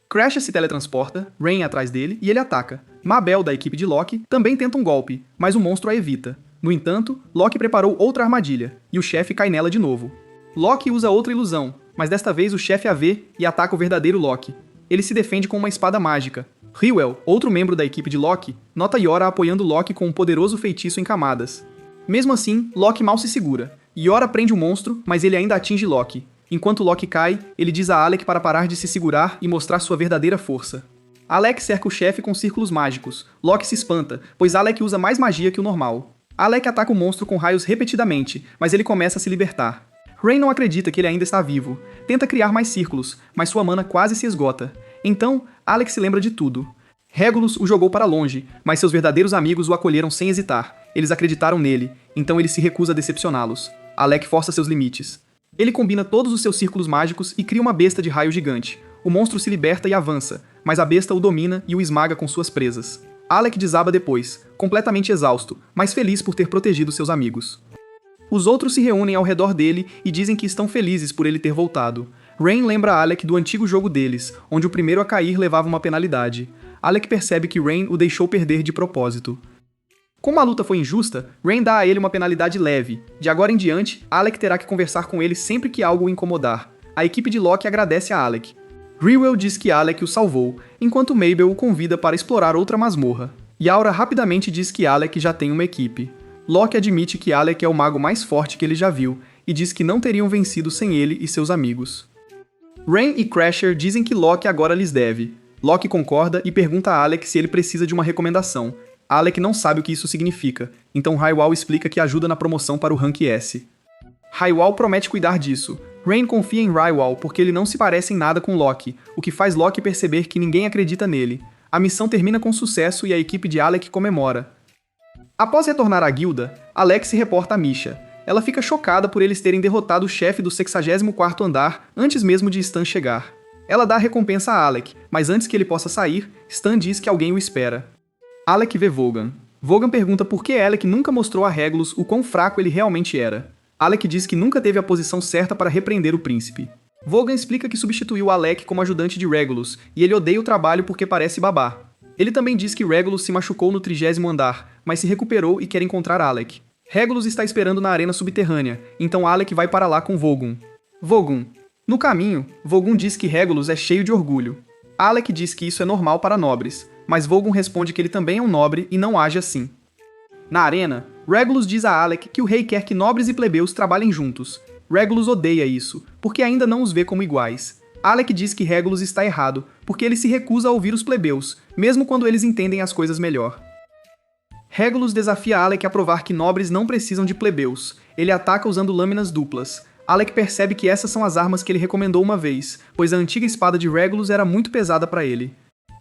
Crasher se teletransporta, Rain atrás dele, e ele ataca. Mabel, da equipe de Locke, também tenta um golpe, mas o monstro a evita. No entanto, Locke preparou outra armadilha, e o chefe cai nela de novo. Locke usa outra ilusão, mas desta vez o chefe a vê e ataca o verdadeiro Locke. Ele se defende com uma espada mágica. Rywell, outro membro da equipe de Locke, nota Yora apoiando Locke com um poderoso feitiço em camadas. Mesmo assim, Locke mal se segura. Yora prende o monstro, mas ele ainda atinge Locke. Enquanto Locke cai, ele diz a Alec para parar de se segurar e mostrar sua verdadeira força. Alec cerca o chefe com círculos mágicos. Locke se espanta, pois Alec usa mais magia que o normal. Alec ataca o monstro com raios repetidamente, mas ele começa a se libertar. Rain não acredita que ele ainda está vivo. Tenta criar mais círculos, mas sua mana quase se esgota. Então, Alec se lembra de tudo. Regulus o jogou para longe, mas seus verdadeiros amigos o acolheram sem hesitar. Eles acreditaram nele, então ele se recusa a decepcioná-los. Alec força seus limites. Ele combina todos os seus círculos mágicos e cria uma besta de raio gigante. O monstro se liberta e avança, mas a besta o domina e o esmaga com suas presas. Alec desaba depois, completamente exausto, mas feliz por ter protegido seus amigos. Os outros se reúnem ao redor dele e dizem que estão felizes por ele ter voltado. Rain lembra Alec do antigo jogo deles, onde o primeiro a cair levava uma penalidade. Alec percebe que Rain o deixou perder de propósito. Como a luta foi injusta, Rain dá a ele uma penalidade leve. De agora em diante, Alec terá que conversar com ele sempre que algo o incomodar. A equipe de Locke agradece a Alec. Rywell diz que Alec o salvou, enquanto Mabel o convida para explorar outra masmorra. Yaura rapidamente diz que Alec já tem uma equipe. Locke admite que Alec é o mago mais forte que ele já viu, e diz que não teriam vencido sem ele e seus amigos. Rain e Crasher dizem que Locke agora lhes deve. Locke concorda e pergunta a Alec se ele precisa de uma recomendação. Alec não sabe o que isso significa, então Rywell explica que ajuda na promoção para o Rank S. Rywell promete cuidar disso. Rain confia em Rywell porque ele não se parece em nada com Locke, o que faz Locke perceber que ninguém acredita nele. A missão termina com sucesso e a equipe de Alec comemora. Após retornar à guilda, Alec se reporta a Misha. Ela fica chocada por eles terem derrotado o chefe do 64º andar antes mesmo de Stan chegar. Ela dá a recompensa a Alec, mas antes que ele possa sair, Stan diz que alguém o espera. Alec vê Vogan. Vogan pergunta por que Alec nunca mostrou a Regulus o quão fraco ele realmente era. Alec diz que nunca teve a posição certa para repreender o príncipe. Vogan explica que substituiu Alec como ajudante de Regulus, e ele odeia o trabalho porque parece babá. Ele também diz que Regulus se machucou no 30º andar, mas se recuperou e quer encontrar Alec. Regulus está esperando na arena subterrânea, então Alec vai para lá com Vogun. Vogun. No caminho, Vogun diz que Regulus é cheio de orgulho. Alec diz que isso é normal para nobres, mas Vogun responde que ele também é um nobre e não age assim. Na arena, Regulus diz a Alec que o rei quer que nobres e plebeus trabalhem juntos. Regulus odeia isso, porque ainda não os vê como iguais. Alec diz que Regulus está errado, porque ele se recusa a ouvir os plebeus, mesmo quando eles entendem as coisas melhor. Regulus desafia Alec a provar que nobres não precisam de plebeus. Ele ataca usando lâminas duplas. Alec percebe que essas são as armas que ele recomendou uma vez, pois a antiga espada de Regulus era muito pesada para ele.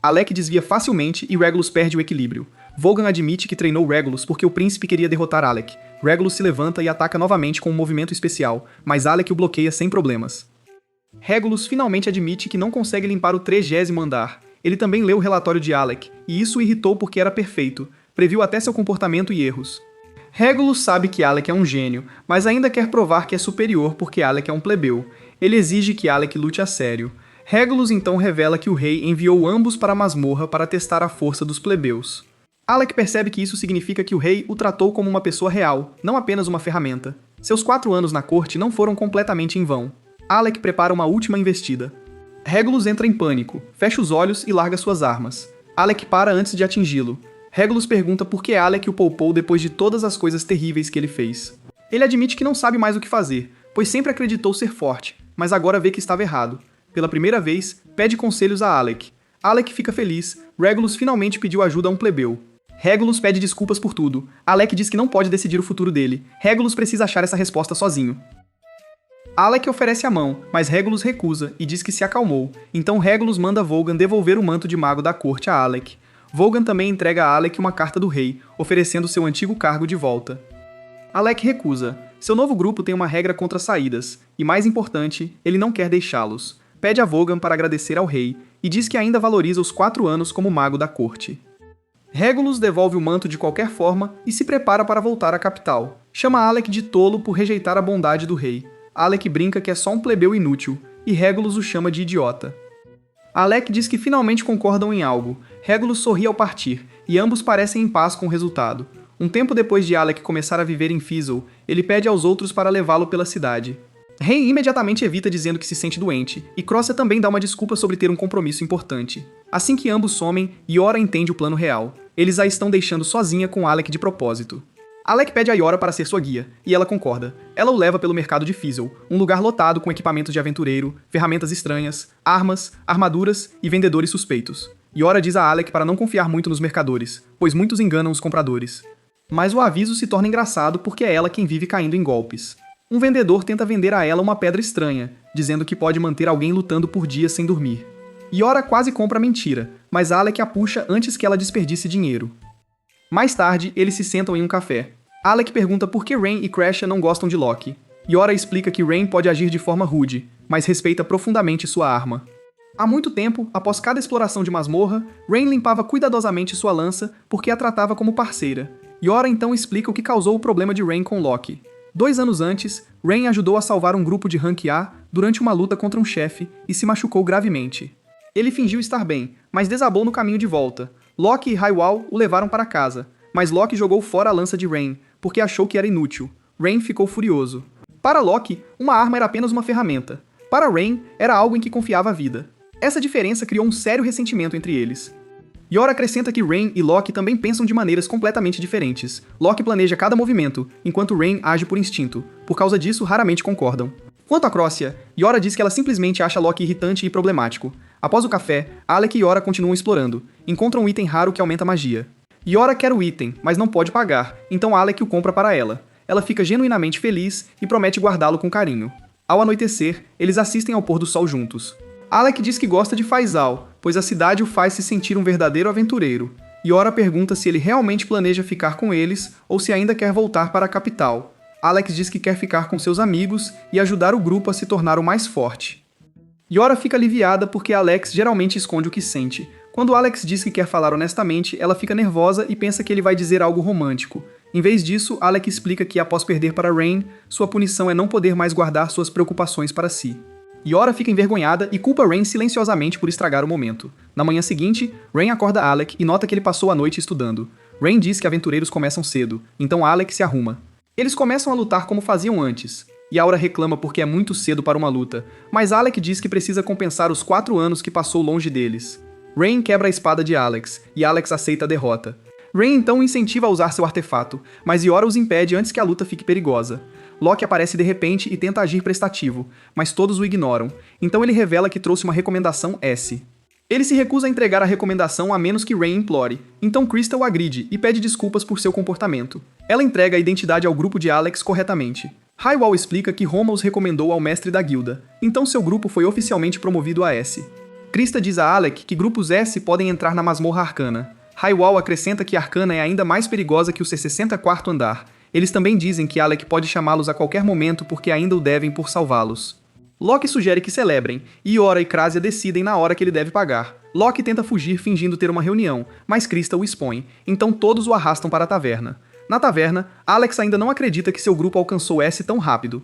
Alec desvia facilmente e Regulus perde o equilíbrio. Vogan admite que treinou Regulus porque o príncipe queria derrotar Alec. Regulus se levanta e ataca novamente com um movimento especial, mas Alec o bloqueia sem problemas. Regulus finalmente admite que não consegue limpar o 30º andar. Ele também leu o relatório de Alec, e isso o irritou porque era perfeito. Previu até seu comportamento e erros. Regulus sabe que Alec é um gênio, mas ainda quer provar que é superior porque Alec é um plebeu. Ele exige que Alec lute a sério. Regulus então revela que o rei enviou ambos para a masmorra para testar a força dos plebeus. Alec percebe que isso significa que o rei o tratou como uma pessoa real, não apenas uma ferramenta. Seus 4 anos na corte não foram completamente em vão. Alec prepara uma última investida. Regulus entra em pânico, fecha os olhos e larga suas armas. Alec para antes de atingi-lo. Regulus pergunta por que Alec o poupou depois de todas as coisas terríveis que ele fez. Ele admite que não sabe mais o que fazer, pois sempre acreditou ser forte, mas agora vê que estava errado. Pela primeira vez, pede conselhos a Alec. Alec fica feliz, Regulus finalmente pediu ajuda a um plebeu. Regulus pede desculpas por tudo. Alec diz que não pode decidir o futuro dele. Regulus precisa achar essa resposta sozinho. Alec oferece a mão, mas Regulus recusa e diz que se acalmou. Então Regulus manda Vogan devolver o manto de mago da corte a Alec. Vogan também entrega a Alec uma carta do rei, oferecendo seu antigo cargo de volta. Alec recusa. Seu novo grupo tem uma regra contra saídas, e mais importante, ele não quer deixá-los. Pede a Vogan para agradecer ao rei, e diz que ainda valoriza os 4 anos como mago da corte. Regulus devolve o manto de qualquer forma e se prepara para voltar à capital. Chama Alec de tolo por rejeitar a bondade do rei. Alec brinca que é só um plebeu inútil, e Regulus o chama de idiota. Alec diz que finalmente concordam em algo. Regulus sorri ao partir, e ambos parecem em paz com o resultado. Um tempo depois de Alec começar a viver em Fizzle, ele pede aos outros para levá-lo pela cidade. Rain imediatamente evita dizendo que se sente doente, e Crossia também dá uma desculpa sobre ter um compromisso importante. Assim que ambos somem, Yora entende o plano real. Eles a estão deixando sozinha com Alec de propósito. Alec pede a Yora para ser sua guia, e ela concorda. Ela o leva pelo mercado de Fizzle, um lugar lotado com equipamentos de aventureiro, ferramentas estranhas, armas, armaduras e vendedores suspeitos. Yora diz a Alec para não confiar muito nos mercadores, pois muitos enganam os compradores. Mas o aviso se torna engraçado porque é ela quem vive caindo em golpes. Um vendedor tenta vender a ela uma pedra estranha, dizendo que pode manter alguém lutando por dias sem dormir. Yora quase compra a mentira, mas Alec a puxa antes que ela desperdice dinheiro. Mais tarde, eles se sentam em um café. Alec pergunta por que Rain e Crassia não gostam de Locke. Yora explica que Rain pode agir de forma rude, mas respeita profundamente sua arma. Há muito tempo, após cada exploração de masmorra, Rain limpava cuidadosamente sua lança porque a tratava como parceira. Yora então explica o que causou o problema de Rain com Locke. 2 anos antes, Rain ajudou a salvar um grupo de Rank A durante uma luta contra um chefe e se machucou gravemente. Ele fingiu estar bem, mas desabou no caminho de volta. Locke e Highwall o levaram para casa, mas Locke jogou fora a lança de Rain, porque achou que era inútil. Rain ficou furioso. Para Locke, uma arma era apenas uma ferramenta. Para Rain, era algo em que confiava a vida. Essa diferença criou um sério ressentimento entre eles. Yora acrescenta que Rain e Locke também pensam de maneiras completamente diferentes. Locke planeja cada movimento, enquanto Rain age por instinto. Por causa disso, raramente concordam. Quanto a Crossia, Yora diz que ela simplesmente acha Locke irritante e problemático. Após o café, Alec e Yora continuam explorando. Encontram um item raro que aumenta a magia. Yora quer o item, mas não pode pagar, então Alec o compra para ela. Ela fica genuinamente feliz e promete guardá-lo com carinho. Ao anoitecer, eles assistem ao pôr do sol juntos. Alec diz que gosta de Faisal, pois a cidade o faz se sentir um verdadeiro aventureiro. Yora pergunta se ele realmente planeja ficar com eles ou se ainda quer voltar para a capital. Alex diz que quer ficar com seus amigos e ajudar o grupo a se tornar o mais forte. Yora fica aliviada porque Alex geralmente esconde o que sente. Quando Alex diz que quer falar honestamente, ela fica nervosa e pensa que ele vai dizer algo romântico. Em vez disso, Alec explica que após perder para Rain, sua punição é não poder mais guardar suas preocupações para si. Yora fica envergonhada e culpa Rain silenciosamente por estragar o momento. Na manhã seguinte, Rain acorda Alec e nota que ele passou a noite estudando. Rain diz que aventureiros começam cedo, então Alec se arruma. Eles começam a lutar como faziam antes. Yaura reclama porque é muito cedo para uma luta, mas Alec diz que precisa compensar os 4 anos que passou longe deles. Rain quebra a espada de Alex, e Alex aceita a derrota. Rain então incentiva a usar seu artefato, mas Yora os impede antes que a luta fique perigosa. Locke aparece de repente e tenta agir prestativo, mas todos o ignoram, então ele revela que trouxe uma recomendação S. Ele se recusa a entregar a recomendação a menos que Rain implore, então Crystal agride e pede desculpas por seu comportamento. Ela entrega a identidade ao grupo de Alex corretamente. Highwall explica que Roma os recomendou ao mestre da guilda, então seu grupo foi oficialmente promovido a S. Krista diz a Alec que grupos S podem entrar na masmorra arcana. Highwall acrescenta que Arcana é ainda mais perigosa que o C64º andar. Eles também dizem que Alec pode chamá-los a qualquer momento porque ainda o devem por salvá-los. Locke sugere que celebrem, e Yora e Crassia decidem na hora que ele deve pagar. Locke tenta fugir fingindo ter uma reunião, mas Krista o expõe, então todos o arrastam para a taverna. Na taverna, Alex ainda não acredita que seu grupo alcançou S tão rápido.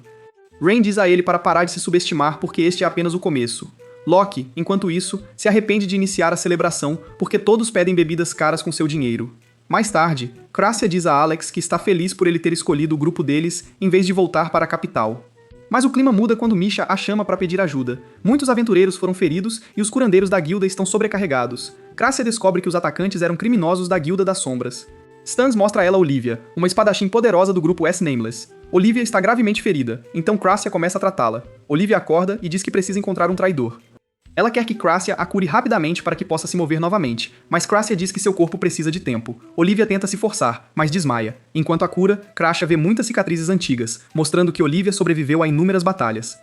Rain diz a ele para parar de se subestimar porque este é apenas o começo. Locke, enquanto isso, se arrepende de iniciar a celebração porque todos pedem bebidas caras com seu dinheiro. Mais tarde, Crassia diz a Alex que está feliz por ele ter escolhido o grupo deles em vez de voltar para a capital. Mas o clima muda quando Misha a chama para pedir ajuda. Muitos aventureiros foram feridos e os curandeiros da guilda estão sobrecarregados. Crassia descobre que os atacantes eram criminosos da Guilda das Sombras. Stans mostra a ela Olivia, uma espadachim poderosa do grupo S-Nameless. Olivia está gravemente ferida, então Crassia começa a tratá-la. Olivia acorda e diz que precisa encontrar um traidor. Ela quer que Crassia a cure rapidamente para que possa se mover novamente, mas Crassia diz que seu corpo precisa de tempo. Olivia tenta se forçar, mas desmaia. Enquanto a cura, Crassia vê muitas cicatrizes antigas, mostrando que Olivia sobreviveu a inúmeras batalhas.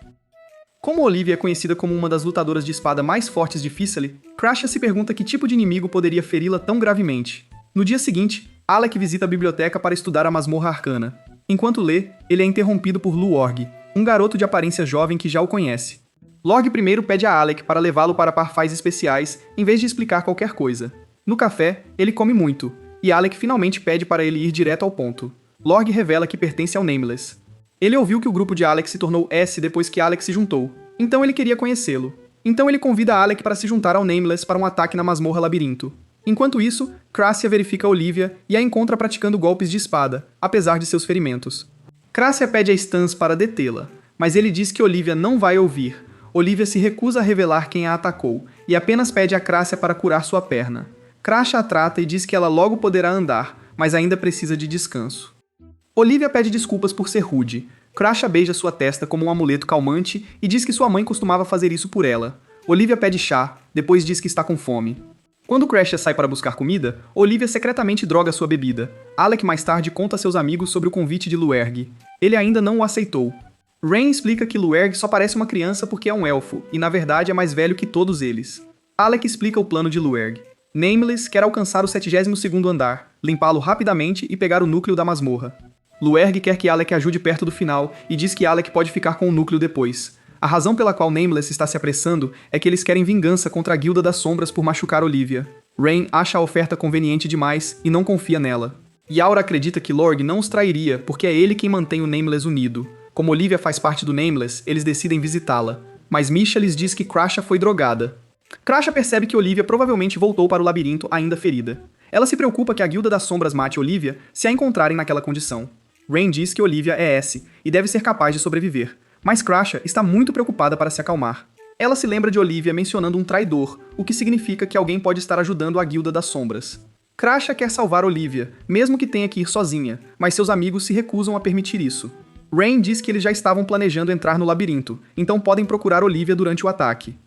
Como Olivia é conhecida como uma das lutadoras de espada mais fortes de Thessaly, Crassia se pergunta que tipo de inimigo poderia feri-la tão gravemente. No dia seguinte, Alec visita a biblioteca para estudar a masmorra arcana. Enquanto lê, ele é interrompido por Lorg, um garoto de aparência jovem que já o conhece. Lorg primeiro pede a Alec para levá-lo para parfais especiais, em vez de explicar qualquer coisa. No café, ele come muito, e Alec finalmente pede para ele ir direto ao ponto. Lorg revela que pertence ao Nameless. Ele ouviu que o grupo de Alec se tornou S depois que Alec se juntou, então ele queria conhecê-lo. Então ele convida Alec para se juntar ao Nameless para um ataque na masmorra labirinto. Enquanto isso, Crassia verifica Olivia e a encontra praticando golpes de espada, apesar de seus ferimentos. Crassia pede a Stans para detê-la, mas ele diz que Olivia não vai ouvir. Olivia se recusa a revelar quem a atacou, e apenas pede a Crassia para curar sua perna. Crassia a trata e diz que ela logo poderá andar, mas ainda precisa de descanso. Olivia pede desculpas por ser rude. Crassia beija sua testa como um amuleto calmante e diz que sua mãe costumava fazer isso por ela. Olivia pede chá, depois diz que está com fome. Quando Crassia sai para buscar comida, Olivia secretamente droga sua bebida. Alec mais tarde conta a seus amigos sobre o convite de Lorg. Ele ainda não o aceitou. Rain explica que Lorg só parece uma criança porque é um elfo, e na verdade é mais velho que todos eles. Alec explica o plano de Lorg. Nameless quer alcançar o 72º andar, limpá-lo rapidamente e pegar o núcleo da masmorra. Lorg quer que Alec ajude perto do final e diz que Alec pode ficar com o núcleo depois. A razão pela qual Nameless está se apressando é que eles querem vingança contra a Guilda das Sombras por machucar Olivia. Rain acha a oferta conveniente demais e não confia nela. Yaura acredita que Lorg não os trairia porque é ele quem mantém o Nameless unido. Como Olivia faz parte do Nameless, eles decidem visitá-la. Mas Misha lhes diz que Crassia foi drogada. Crassia percebe que Olivia provavelmente voltou para o labirinto ainda ferida. Ela se preocupa que a Guilda das Sombras mate Olivia se a encontrarem naquela condição. Rain diz que Olivia é S e deve ser capaz de sobreviver. Mas Crassia está muito preocupada para se acalmar. Ela se lembra de Olivia mencionando um traidor, o que significa que alguém pode estar ajudando a Guilda das Sombras. Crassia quer salvar Olivia, mesmo que tenha que ir sozinha, mas seus amigos se recusam a permitir isso. Rain diz que eles já estavam planejando entrar no labirinto, então podem procurar Olivia durante o ataque.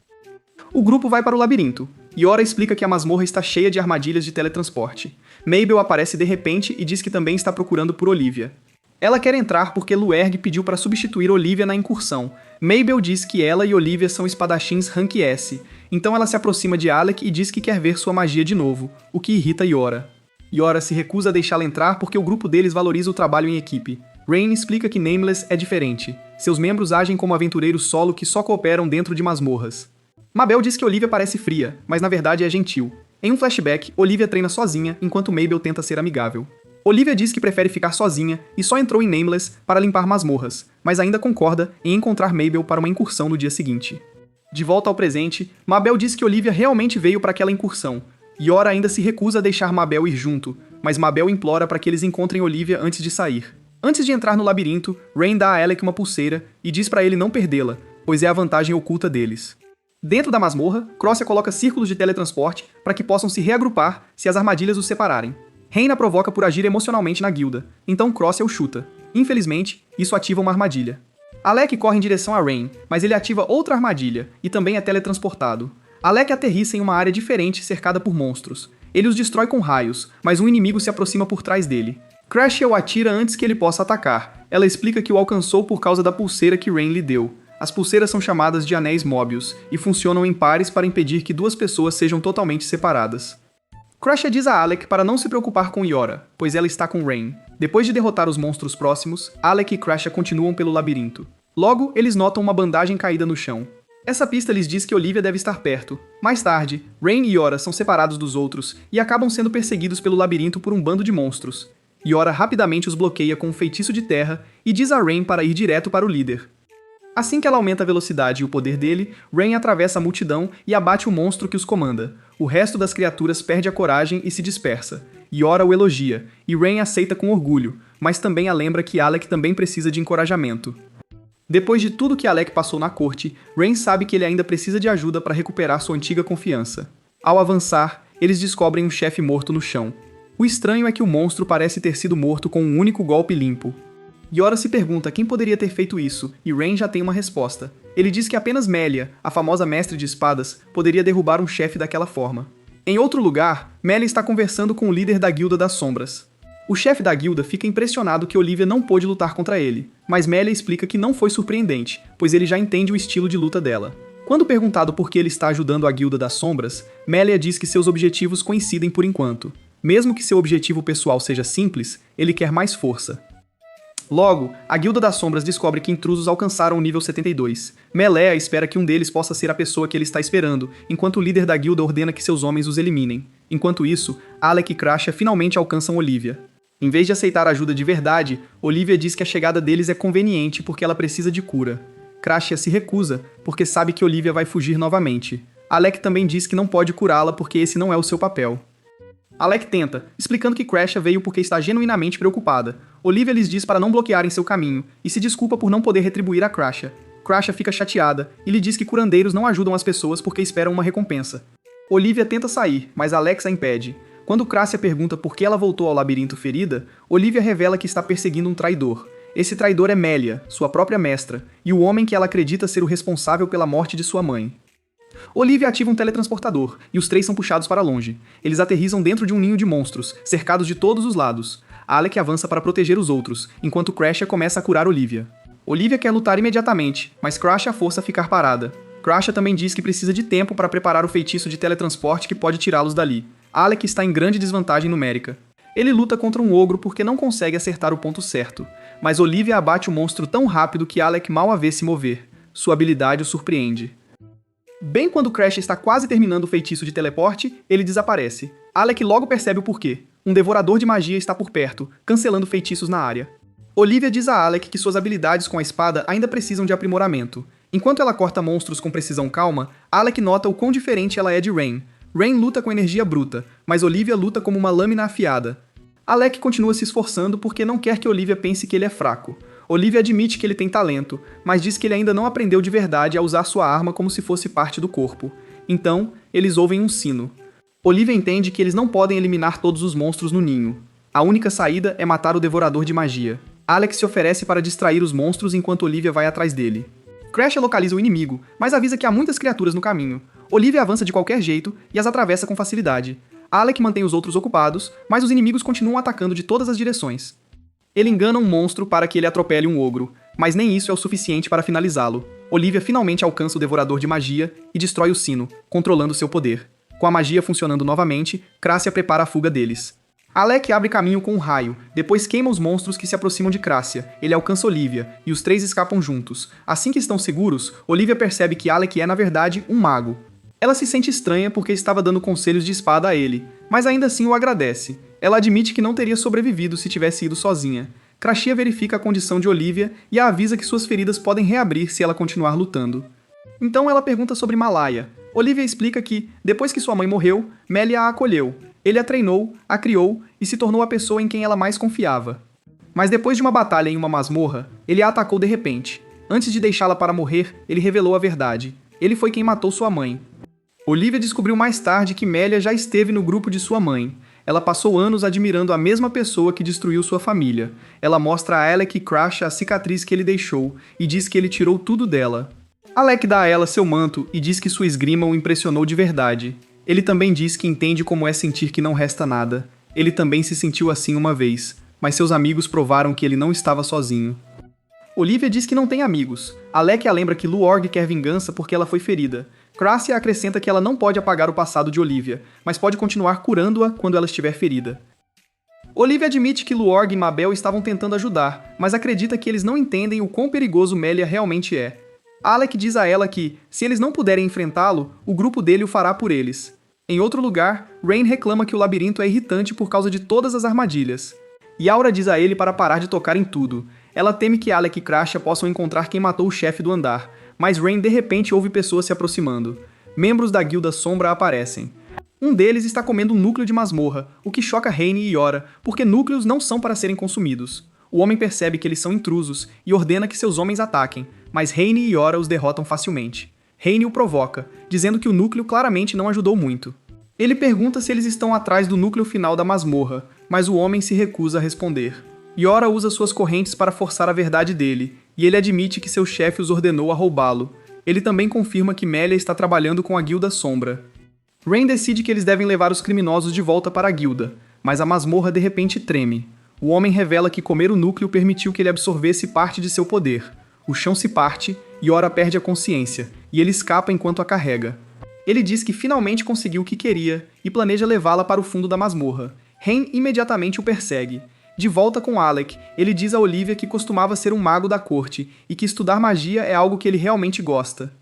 O grupo vai para o labirinto. Yora explica que a masmorra está cheia de armadilhas de teletransporte. Mabel aparece de repente e diz que também está procurando por Olivia. Ela quer entrar porque Lorg pediu para substituir Olivia na incursão. Mabel diz que ela e Olivia são espadachins Rank S, então ela se aproxima de Alec e diz que quer ver sua magia de novo, o que irrita Yora. Yora se recusa a deixá-la entrar porque o grupo deles valoriza o trabalho em equipe. Rain explica que Nameless é diferente. Seus membros agem como aventureiros solo que só cooperam dentro de masmorras. Mabel diz que Olivia parece fria, mas na verdade é gentil. Em um flashback, Olivia treina sozinha enquanto Mabel tenta ser amigável. Olivia diz que prefere ficar sozinha e só entrou em Nameless para limpar masmorras, mas ainda concorda em encontrar Mabel para uma incursão no dia seguinte. De volta ao presente, Mabel diz que Olivia realmente veio para aquela incursão. Yora ainda se recusa a deixar Mabel ir junto, mas Mabel implora para que eles encontrem Olivia antes de sair. Antes de entrar no labirinto, Rain dá a Alec uma pulseira e diz para ele não perdê-la, pois é a vantagem oculta deles. Dentro da masmorra, Crassia coloca círculos de teletransporte para que possam se reagrupar se as armadilhas os separarem. Rain a provoca por agir emocionalmente na guilda, então Crassia o chuta. Infelizmente, isso ativa uma armadilha. Alec corre em direção a Rain, mas ele ativa outra armadilha e também é teletransportado. Alec aterrissa em uma área diferente cercada por monstros. Ele os destrói com raios, mas um inimigo se aproxima por trás dele. Crassia o atira antes que ele possa atacar. Ela explica que o alcançou por causa da pulseira que Rain lhe deu. As pulseiras são chamadas de anéis Mobius e funcionam em pares para impedir que duas pessoas sejam totalmente separadas. Crassia diz a Alec para não se preocupar com Yora, pois ela está com Rain. Depois de derrotar os monstros próximos, Alec e Crassia continuam pelo labirinto. Logo, eles notam uma bandagem caída no chão. Essa pista lhes diz que Olivia deve estar perto. Mais tarde, Rain e Yora são separados dos outros e acabam sendo perseguidos pelo labirinto por um bando de monstros. Yora rapidamente os bloqueia com um feitiço de terra e diz a Rain para ir direto para o líder. Assim que ela aumenta a velocidade e o poder dele, Rain atravessa a multidão e abate o monstro que os comanda. O resto das criaturas perde a coragem e se dispersa. Yora o elogia, e Rain aceita com orgulho, mas também a lembra que Alec também precisa de encorajamento. Depois de tudo que Alec passou na corte, Rain sabe que ele ainda precisa de ajuda para recuperar sua antiga confiança. Ao avançar, eles descobrem um chefe morto no chão. O estranho é que o monstro parece ter sido morto com um único golpe limpo. Yora se pergunta quem poderia ter feito isso, e Rain já tem uma resposta. Ele diz que apenas Melia, a famosa mestre de espadas, poderia derrubar um chefe daquela forma. Em outro lugar, Melia está conversando com o líder da Guilda das Sombras. O chefe da guilda fica impressionado que Olivia não pôde lutar contra ele, mas Melia explica que não foi surpreendente, pois ele já entende o estilo de luta dela. Quando perguntado por que ele está ajudando a Guilda das Sombras, Melia diz que seus objetivos coincidem por enquanto. Mesmo que seu objetivo pessoal seja simples, ele quer mais força. Logo, a Guilda das Sombras descobre que intrusos alcançaram o nível 72. Melea espera que um deles possa ser a pessoa que ele está esperando, enquanto o líder da guilda ordena que seus homens os eliminem. Enquanto isso, Alec e Crasha finalmente alcançam Olivia. Em vez de aceitar ajuda de verdade, Olivia diz que a chegada deles é conveniente porque ela precisa de cura. Crasha se recusa, porque sabe que Olivia vai fugir novamente. Alec também diz que não pode curá-la porque esse não é o seu papel. Alec tenta, explicando que Crasha veio porque está genuinamente preocupada. Olivia lhes diz para não bloquearem seu caminho, e se desculpa por não poder retribuir a Crasha. Crasha fica chateada, e lhe diz que curandeiros não ajudam as pessoas porque esperam uma recompensa. Olivia tenta sair, mas Alex a impede. Quando Crasha pergunta por que ela voltou ao labirinto ferida, Olivia revela que está perseguindo um traidor. Esse traidor é Melia, sua própria mestra, e o homem que ela acredita ser o responsável pela morte de sua mãe. Olivia ativa um teletransportador, e os três são puxados para longe. Eles aterrissam dentro de um ninho de monstros, cercados de todos os lados. Alec avança para proteger os outros, enquanto Crasha começa a curar Olivia. Olivia quer lutar imediatamente, mas Crasha força a ficar parada. Crasha também diz que precisa de tempo para preparar o feitiço de teletransporte que pode tirá-los dali. Alec está em grande desvantagem numérica. Ele luta contra um ogro porque não consegue acertar o ponto certo, mas Olivia abate o monstro tão rápido que Alec mal a vê se mover. Sua habilidade o surpreende. Bem quando Crasha está quase terminando o feitiço de teleporte, ele desaparece. Alec logo percebe o porquê. Um devorador de magia está por perto, cancelando feitiços na área. Olivia diz a Alec que suas habilidades com a espada ainda precisam de aprimoramento. Enquanto ela corta monstros com precisão calma, Alec nota o quão diferente ela é de Rain. Rain luta com energia bruta, mas Olivia luta como uma lâmina afiada. Alec continua se esforçando porque não quer que Olivia pense que ele é fraco. Olivia admite que ele tem talento, mas diz que ele ainda não aprendeu de verdade a usar sua arma como se fosse parte do corpo. Então, eles ouvem um sino. Olivia entende que eles não podem eliminar todos os monstros no ninho. A única saída é matar o devorador de magia. Alex se oferece para distrair os monstros enquanto Olivia vai atrás dele. Crasha localiza o inimigo, mas avisa que há muitas criaturas no caminho. Olivia avança de qualquer jeito e as atravessa com facilidade. Alec mantém os outros ocupados, mas os inimigos continuam atacando de todas as direções. Ele engana um monstro para que ele atropele um ogro, mas nem isso é o suficiente para finalizá-lo. Olivia finalmente alcança o devorador de magia e destrói o sino, controlando seu poder. Com a magia funcionando novamente, Crassia prepara a fuga deles. Alec abre caminho com um raio, depois queima os monstros que se aproximam de Crassia. Ele alcança Olivia, e os três escapam juntos. Assim que estão seguros, Olivia percebe que Alec é, na verdade, um mago. Ela se sente estranha porque estava dando conselhos de espada a ele, mas ainda assim o agradece. Ela admite que não teria sobrevivido se tivesse ido sozinha. Crassia verifica a condição de Olivia e a avisa que suas feridas podem reabrir se ela continuar lutando. Então ela pergunta sobre Malaya. Olivia explica que, depois que sua mãe morreu, Melia a acolheu. Ele a treinou, a criou e se tornou a pessoa em quem ela mais confiava. Mas depois de uma batalha em uma masmorra, ele a atacou de repente. Antes de deixá-la para morrer, ele revelou a verdade. Ele foi quem matou sua mãe. Olivia descobriu mais tarde que Melia já esteve no grupo de sua mãe. Ela passou anos admirando a mesma pessoa que destruiu sua família. Ela mostra a Alec e Crasha a cicatriz que ele deixou e diz que ele tirou tudo dela. Alec dá a ela seu manto e diz que sua esgrima o impressionou de verdade. Ele também diz que entende como é sentir que não resta nada. Ele também se sentiu assim uma vez, mas seus amigos provaram que ele não estava sozinho. Olivia diz que não tem amigos. Alec a lembra que Luorg quer vingança porque ela foi ferida. Crassia acrescenta que ela não pode apagar o passado de Olivia, mas pode continuar curando-a quando ela estiver ferida. Olivia admite que Luorg e Mabel estavam tentando ajudar, mas acredita que eles não entendem o quão perigoso Melia realmente é. Alec diz a ela que, se eles não puderem enfrentá-lo, o grupo dele o fará por eles. Em outro lugar, Rain reclama que o labirinto é irritante por causa de todas as armadilhas. Yaura diz a ele para parar de tocar em tudo. Ela teme que Alec e Crasha possam encontrar quem matou o chefe do andar, mas Rain de repente ouve pessoas se aproximando. Membros da Guilda Sombra aparecem. Um deles está comendo um núcleo de masmorra, o que choca Raine e Yora, porque núcleos não são para serem consumidos. O homem percebe que eles são intrusos e ordena que seus homens ataquem, mas Raine e Yora os derrotam facilmente. Raine o provoca, dizendo que o núcleo claramente não ajudou muito. Ele pergunta se eles estão atrás do núcleo final da masmorra, mas o homem se recusa a responder. Yora usa suas correntes para forçar a verdade dele, e ele admite que seu chefe os ordenou a roubá-lo. Ele também confirma que Melia está trabalhando com a Guilda Sombra. Rain decide que eles devem levar os criminosos de volta para a guilda, mas a masmorra de repente treme. O homem revela que comer o núcleo permitiu que ele absorvesse parte de seu poder. O chão se parte, Yora perde a consciência, e ele escapa enquanto a carrega. Ele diz que finalmente conseguiu o que queria, e planeja levá-la para o fundo da masmorra. Rain imediatamente o persegue. De volta com Alec, ele diz a Olivia que costumava ser um mago da corte e que estudar magia é algo que ele realmente gosta.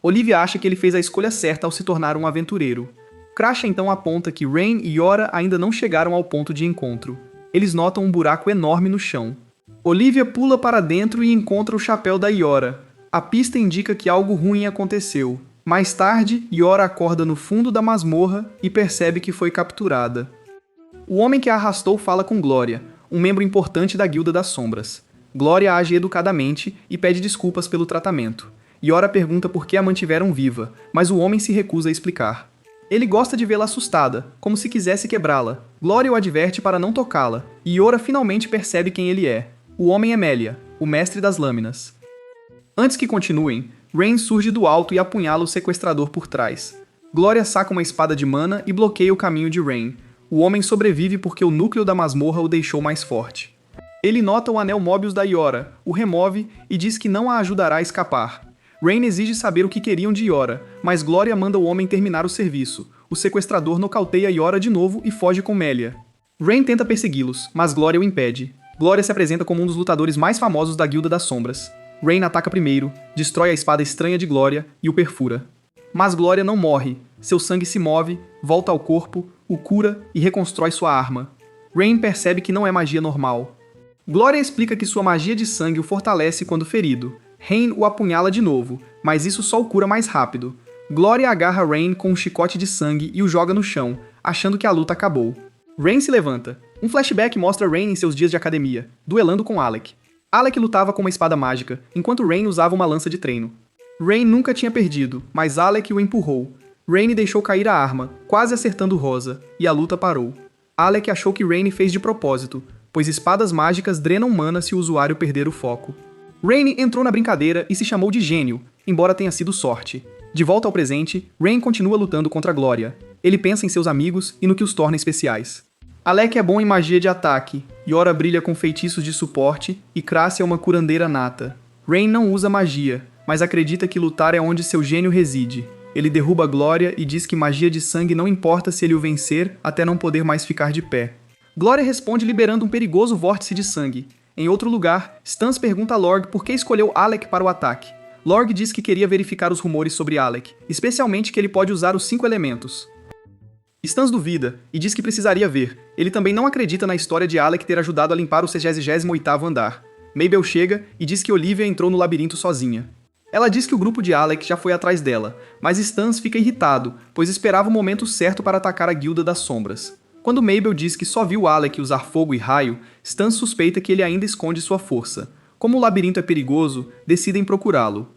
Olivia acha que ele fez a escolha certa ao se tornar um aventureiro. Crasha então aponta que Rain e Yora ainda não chegaram ao ponto de encontro. Eles notam um buraco enorme no chão. Olivia pula para dentro e encontra o chapéu da Yora. A pista indica que algo ruim aconteceu. Mais tarde, Yora acorda no fundo da masmorra e percebe que foi capturada. O homem que a arrastou fala com Glória, um membro importante da Guilda das Sombras. Glória age educadamente e pede desculpas pelo tratamento. Yora pergunta por que a mantiveram viva, mas o homem se recusa a explicar. Ele gosta de vê-la assustada, como se quisesse quebrá-la. Glória o adverte para não tocá-la, e Yora finalmente percebe quem ele é. O homem é Melia, o mestre das lâminas. Antes que continuem, Rain surge do alto e apunhala o sequestrador por trás. Glória saca uma espada de mana e bloqueia o caminho de Rain. O homem sobrevive porque o núcleo da masmorra o deixou mais forte. Ele nota o anel Mobius da Yora, o remove e diz que não a ajudará a escapar. Rain exige saber o que queriam de Yora, mas Glória manda o homem terminar o serviço. O sequestrador nocauteia Yora de novo e foge com Melia. Rain tenta persegui-los, mas Glória o impede. Glória se apresenta como um dos lutadores mais famosos da Guilda das Sombras. Rain ataca primeiro, destrói a espada estranha de Glória e o perfura. Mas Glória não morre. Seu sangue se move, volta ao corpo, o cura e reconstrói sua arma. Rain percebe que não é magia normal. Glória explica que sua magia de sangue o fortalece quando ferido. Rain o apunhala de novo, mas isso só o cura mais rápido. Glória agarra Rain com um chicote de sangue e o joga no chão, achando que a luta acabou. Rain se levanta. Um flashback mostra Rain em seus dias de academia, duelando com Alec. Alec lutava com uma espada mágica, enquanto Rain usava uma lança de treino. Rain nunca tinha perdido, mas Alec o empurrou. Rain deixou cair a arma, quase acertando Rosa, e a luta parou. Alec achou que Rain fez de propósito, pois espadas mágicas drenam mana se o usuário perder o foco. Rain entrou na brincadeira e se chamou de gênio, embora tenha sido sorte. De volta ao presente, Rain continua lutando contra Glória. Ele pensa em seus amigos e no que os torna especiais. Alec é bom em magia de ataque, Yora brilha com feitiços de suporte e Crassia é uma curandeira nata. Rain não usa magia, mas acredita que lutar é onde seu gênio reside. Ele derruba Glória e diz que magia de sangue não importa se ele o vencer até não poder mais ficar de pé. Glória responde liberando um perigoso vórtice de sangue. Em outro lugar, Stans pergunta a Lorg por que escolheu Alec para o ataque. Lorg diz que queria verificar os rumores sobre Alec, especialmente que ele pode usar os 5 elementos. Stans duvida e diz que precisaria ver. Ele também não acredita na história de Alec ter ajudado a limpar o 68º andar. Mabel chega e diz que Olivia entrou no labirinto sozinha. Ela diz que o grupo de Alec já foi atrás dela, mas Stans fica irritado, pois esperava o momento certo para atacar a Guilda das Sombras. Quando Mabel diz que só viu Alec usar fogo e raio, Stans suspeita que ele ainda esconde sua força. Como o labirinto é perigoso, decidem procurá-lo.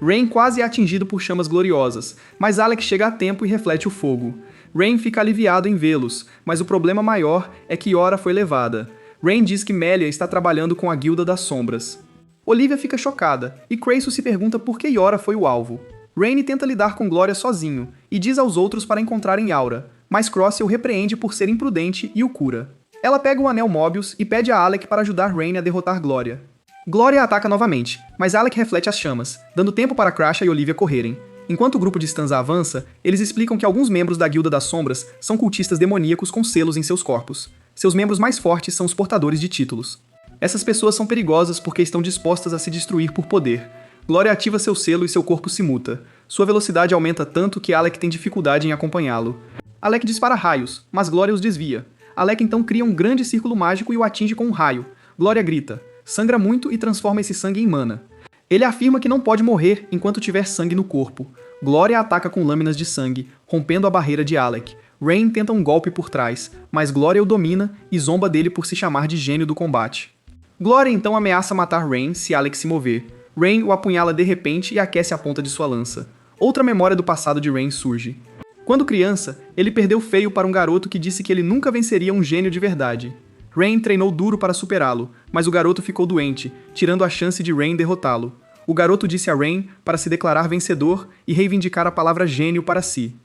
Rain quase é atingido por chamas gloriosas, mas Alec chega a tempo e reflete o fogo. Rain fica aliviado em vê-los, mas o problema maior é que Yora foi levada. Rain diz que Melia está trabalhando com a Guilda das Sombras. Olivia fica chocada, e Creyso se pergunta por que Yora foi o alvo. Rain tenta lidar com Glória sozinho, e diz aos outros para encontrarem Aura, mas Crossie o repreende por ser imprudente e o cura. Ela pega o anel Mobius e pede a Alec para ajudar Rain a derrotar Glória. Glória ataca novamente, mas Alec reflete as chamas, dando tempo para Crasha e Olivia correrem. Enquanto o grupo de Stans avança, eles explicam que alguns membros da Guilda das Sombras são cultistas demoníacos com selos em seus corpos. Seus membros mais fortes são os portadores de títulos. Essas pessoas são perigosas porque estão dispostas a se destruir por poder. Glória ativa seu selo e seu corpo se muta. Sua velocidade aumenta tanto que Alec tem dificuldade em acompanhá-lo. Alec dispara raios, mas Glória os desvia. Alec então cria um grande círculo mágico e o atinge com um raio. Glória grita, sangra muito e transforma esse sangue em mana. Ele afirma que não pode morrer enquanto tiver sangue no corpo. Glória ataca com lâminas de sangue, rompendo a barreira de Alec. Rain tenta um golpe por trás, mas Glória o domina e zomba dele por se chamar de gênio do combate. Glória então ameaça matar Rain se Alec se mover. Rain o apunhala de repente e aquece a ponta de sua lança. Outra memória do passado de Rain surge. Quando criança, ele perdeu feio para um garoto que disse que ele nunca venceria um gênio de verdade. Rain treinou duro para superá-lo, mas o garoto ficou doente, tirando a chance de Rain derrotá-lo. O garoto disse a Rain para se declarar vencedor e reivindicar a palavra gênio para si.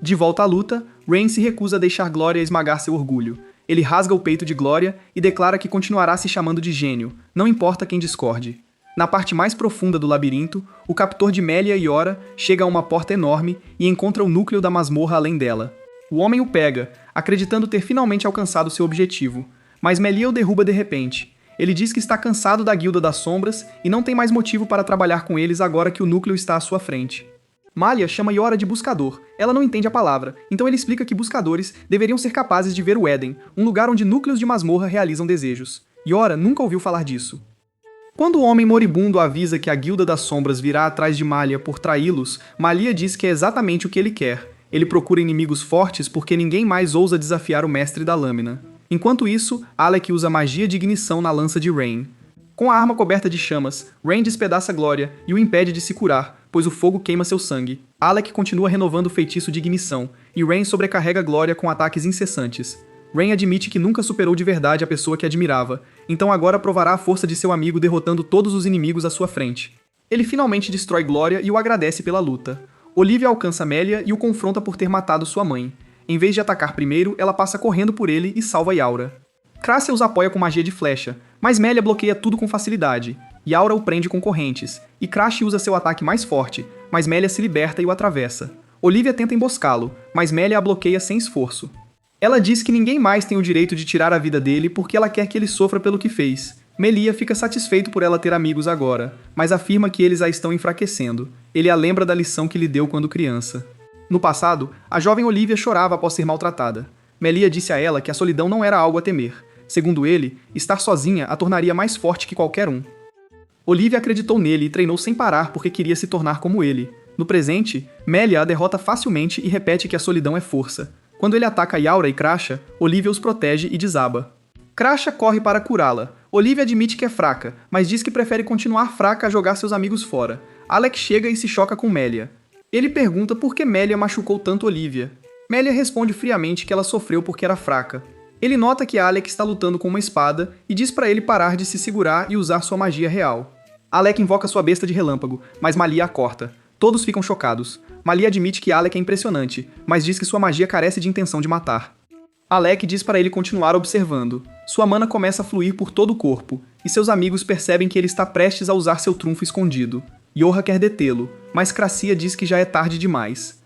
De volta à luta, Rain se recusa a deixar Glória esmagar seu orgulho. Ele rasga o peito de Glória e declara que continuará se chamando de gênio, não importa quem discorde. Na parte mais profunda do labirinto, o captor de Melia e Yora chega a uma porta enorme e encontra o núcleo da masmorra além dela. O homem o pega, acreditando ter finalmente alcançado seu objetivo, mas Melia o derruba de repente. Ele diz que está cansado da Guilda das Sombras e não tem mais motivo para trabalhar com eles agora que o núcleo está à sua frente. Malia chama Yora de buscador. Ela não entende a palavra, então ele explica que buscadores deveriam ser capazes de ver o Éden, um lugar onde núcleos de masmorra realizam desejos. Yora nunca ouviu falar disso. Quando o homem moribundo avisa que a Guilda das Sombras virá atrás de Malia por traí-los, Malia diz que é exatamente o que ele quer. Ele procura inimigos fortes porque ninguém mais ousa desafiar o mestre da lâmina. Enquanto isso, Alec usa magia de ignição na lança de Rain. Com a arma coberta de chamas, Rain despedaça Glória e o impede de se curar, pois o fogo queima seu sangue. Alec continua renovando o feitiço de ignição, e Rain sobrecarrega Glória com ataques incessantes. Rain admite que nunca superou de verdade a pessoa que admirava, então agora provará a força de seu amigo derrotando todos os inimigos à sua frente. Ele finalmente destrói Glória e o agradece pela luta. Olivia alcança Melia e o confronta por ter matado sua mãe. Em vez de atacar primeiro, ela passa correndo por ele e salva Yaura. Crassia os apoia com magia de flecha, mas Melia bloqueia tudo com facilidade. Yaura o prende com correntes, e Crash usa seu ataque mais forte, mas Melia se liberta e o atravessa. Olivia tenta emboscá-lo, mas Melia a bloqueia sem esforço. Ela diz que ninguém mais tem o direito de tirar a vida dele porque ela quer que ele sofra pelo que fez. Melia fica satisfeito por ela ter amigos agora, mas afirma que eles a estão enfraquecendo. Ele a lembra da lição que lhe deu quando criança. No passado, a jovem Olivia chorava após ser maltratada. Melia disse a ela que a solidão não era algo a temer. Segundo ele, estar sozinha a tornaria mais forte que qualquer um. Olivia acreditou nele e treinou sem parar porque queria se tornar como ele. No presente, Melia a derrota facilmente e repete que a solidão é força. Quando ele ataca Yaura e Crasha, Olivia os protege e desaba. Crasha corre para curá-la. Olivia admite que é fraca, mas diz que prefere continuar fraca a jogar seus amigos fora. Alec chega e se choca com Melia. Ele pergunta por que Melia machucou tanto Olivia. Melia responde friamente que ela sofreu porque era fraca. Ele nota que Alec está lutando com uma espada e diz para ele parar de se segurar e usar sua magia real. Alec invoca sua besta de relâmpago, mas Malia a corta. Todos ficam chocados. Malia admite que Alec é impressionante, mas diz que sua magia carece de intenção de matar. Alec diz para ele continuar observando. Sua mana começa a fluir por todo o corpo, e seus amigos percebem que ele está prestes a usar seu trunfo escondido. Yorha quer detê-lo, mas Crassia diz que já é tarde demais.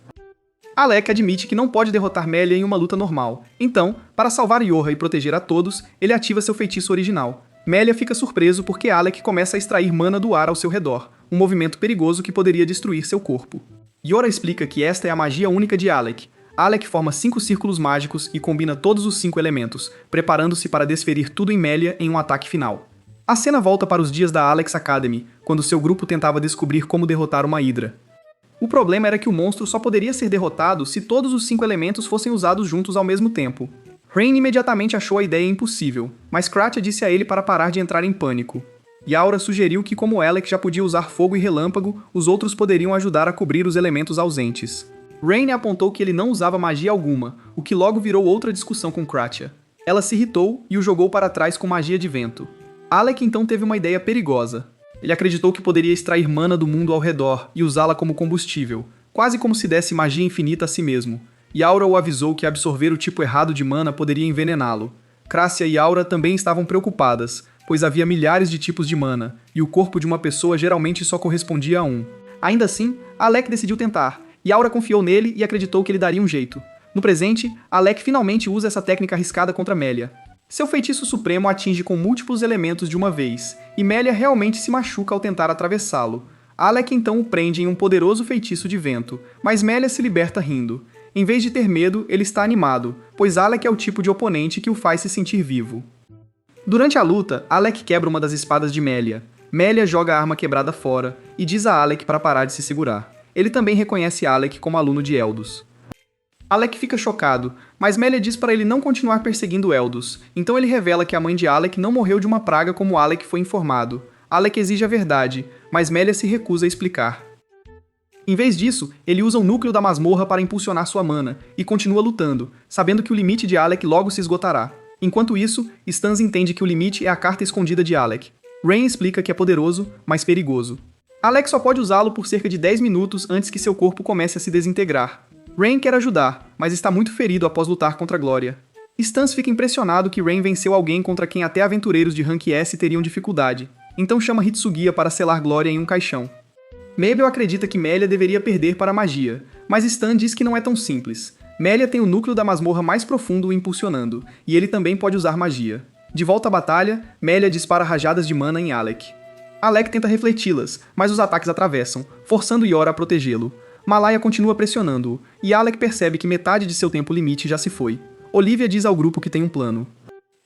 Alec admite que não pode derrotar Melia em uma luta normal, então, para salvar Yorha e proteger a todos, ele ativa seu feitiço original. Melia fica surpreso porque Alec começa a extrair mana do ar ao seu redor, um movimento perigoso que poderia destruir seu corpo. Yorha explica que esta é a magia única de Alec. Alec forma 5 círculos mágicos e combina todos os 5 elementos, preparando-se para desferir tudo em Melia em um ataque final. A cena volta para os dias da Alex Academy, quando seu grupo tentava descobrir como derrotar uma Hydra. O problema era que o monstro só poderia ser derrotado se todos os 5 elementos fossem usados juntos ao mesmo tempo. Rain imediatamente achou a ideia impossível, mas Kratia disse a ele para parar de entrar em pânico. Yaura sugeriu que, como Alec já podia usar fogo e relâmpago, os outros poderiam ajudar a cobrir os elementos ausentes. Rain apontou que ele não usava magia alguma, o que logo virou outra discussão com Kratia. Ela se irritou e o jogou para trás com magia de vento. Alec então teve uma ideia perigosa. Ele acreditou que poderia extrair mana do mundo ao redor e usá-la como combustível, quase como se desse magia infinita a si mesmo. Yaura o avisou que absorver o tipo errado de mana poderia envenená-lo. Crassia e Yaura também estavam preocupadas, pois havia milhares de tipos de mana, e o corpo de uma pessoa geralmente só correspondia a um. Ainda assim, Alec decidiu tentar. Yaura confiou nele e acreditou que ele daria um jeito. No presente, Alec finalmente usa essa técnica arriscada contra Melia. Seu feitiço supremo atinge com múltiplos elementos de uma vez, e Melia realmente se machuca ao tentar atravessá-lo. Alec então o prende em um poderoso feitiço de vento, mas Melia se liberta rindo. Em vez de ter medo, ele está animado, pois Alec é o tipo de oponente que o faz se sentir vivo. Durante a luta, Alec quebra uma das espadas de Melia. Melia joga a arma quebrada fora e diz a Alec para parar de se segurar. Ele também reconhece Alec como aluno de Eldus. Alec fica chocado, mas Melia diz para ele não continuar perseguindo Eldus, então ele revela que a mãe de Alec não morreu de uma praga como Alec foi informado. Alec exige a verdade, mas Melia se recusa a explicar. Em vez disso, ele usa o núcleo da masmorra para impulsionar sua mana, e continua lutando, sabendo que o limite de Alec logo se esgotará. Enquanto isso, Stans entende que o limite é a carta escondida de Alec. Rain explica que é poderoso, mas perigoso. Alec só pode usá-lo por cerca de 10 minutos antes que seu corpo comece a se desintegrar. Rain quer ajudar, mas está muito ferido após lutar contra Glória. Stans fica impressionado que Rain venceu alguém contra quem até aventureiros de Rank S teriam dificuldade, então chama Hitsugia para selar Glória em um caixão. Mabel acredita que Melia deveria perder para a magia, mas Stan diz que não é tão simples. Melia tem o núcleo da masmorra mais profundo o impulsionando, e ele também pode usar magia. De volta à batalha, Melia dispara rajadas de mana em Alec. Alec tenta refleti-las, mas os ataques atravessam, forçando Yora a protegê-lo. Malaya continua pressionando-o, e Alec percebe que metade de seu tempo limite já se foi. Olivia diz ao grupo que tem um plano.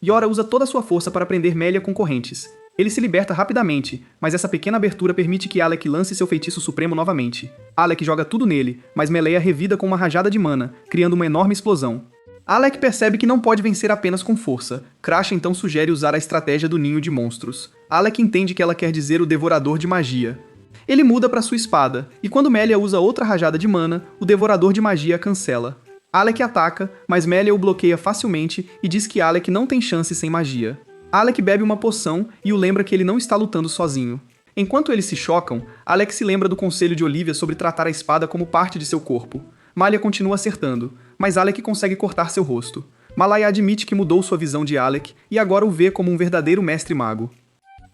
Yora usa toda sua força para prender Melia com correntes. Ele se liberta rapidamente, mas essa pequena abertura permite que Alec lance seu feitiço supremo novamente. Alec joga tudo nele, mas Melia revida com uma rajada de mana, criando uma enorme explosão. Alec percebe que não pode vencer apenas com força. Crasha então sugere usar a estratégia do ninho de monstros. Alec entende que ela quer dizer o Devorador de Magia. Ele muda para sua espada, e quando Melia usa outra rajada de mana, o Devorador de Magia a cancela. Alec ataca, mas Melia o bloqueia facilmente e diz que Alec não tem chance sem magia. Alec bebe uma poção e o lembra que ele não está lutando sozinho. Enquanto eles se chocam, Alec se lembra do conselho de Olivia sobre tratar a espada como parte de seu corpo. Malaya continua acertando, mas Alec consegue cortar seu rosto. Malaya admite que mudou sua visão de Alec e agora o vê como um verdadeiro mestre mago.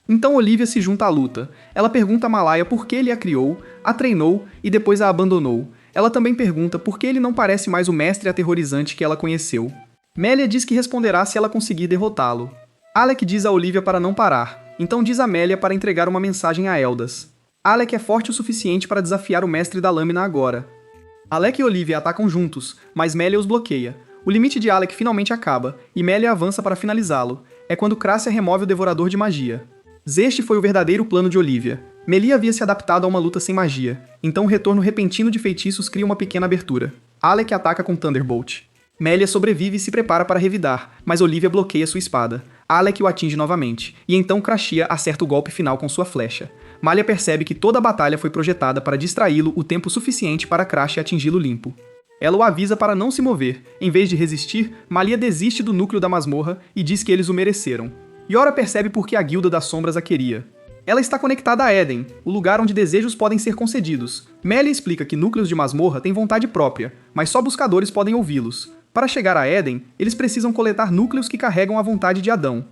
Então Olivia se junta à luta. Ela pergunta a Malaya por que ele a criou, a treinou e depois a abandonou. Ela também pergunta por que ele não parece mais o mestre aterrorizante que ela conheceu. Melia diz que responderá se ela conseguir derrotá-lo. Alec diz a Olivia para não parar, então diz a Melia para entregar uma mensagem a Eldas. Alec é forte o suficiente para desafiar o mestre da lâmina agora. Alec e Olivia atacam juntos, mas Melia os bloqueia. O limite de Alec finalmente acaba, e Melia avança para finalizá-lo. É quando Crassia remove o Devorador de Magia. Este foi o verdadeiro plano de Olivia. Melia havia se adaptado a uma luta sem magia, então o retorno repentino de feitiços cria uma pequena abertura. Alec ataca com Thunderbolt. Melia sobrevive e se prepara para revidar, mas Olivia bloqueia sua espada. Alec o atinge novamente, e então Crashia acerta o golpe final com sua flecha. Malaya percebe que toda a batalha foi projetada para distraí-lo o tempo suficiente para Crashia atingi-lo limpo. Ela o avisa para não se mover. Em vez de resistir, Malia desiste do núcleo da masmorra e diz que eles o mereceram. Yora percebe por que a Guilda das Sombras a queria. Ela está conectada a Eden, o lugar onde desejos podem ser concedidos. Melia explica que núcleos de masmorra têm vontade própria, mas só buscadores podem ouvi-los. Para chegar a Eden, eles precisam coletar núcleos que carregam a vontade de Adão.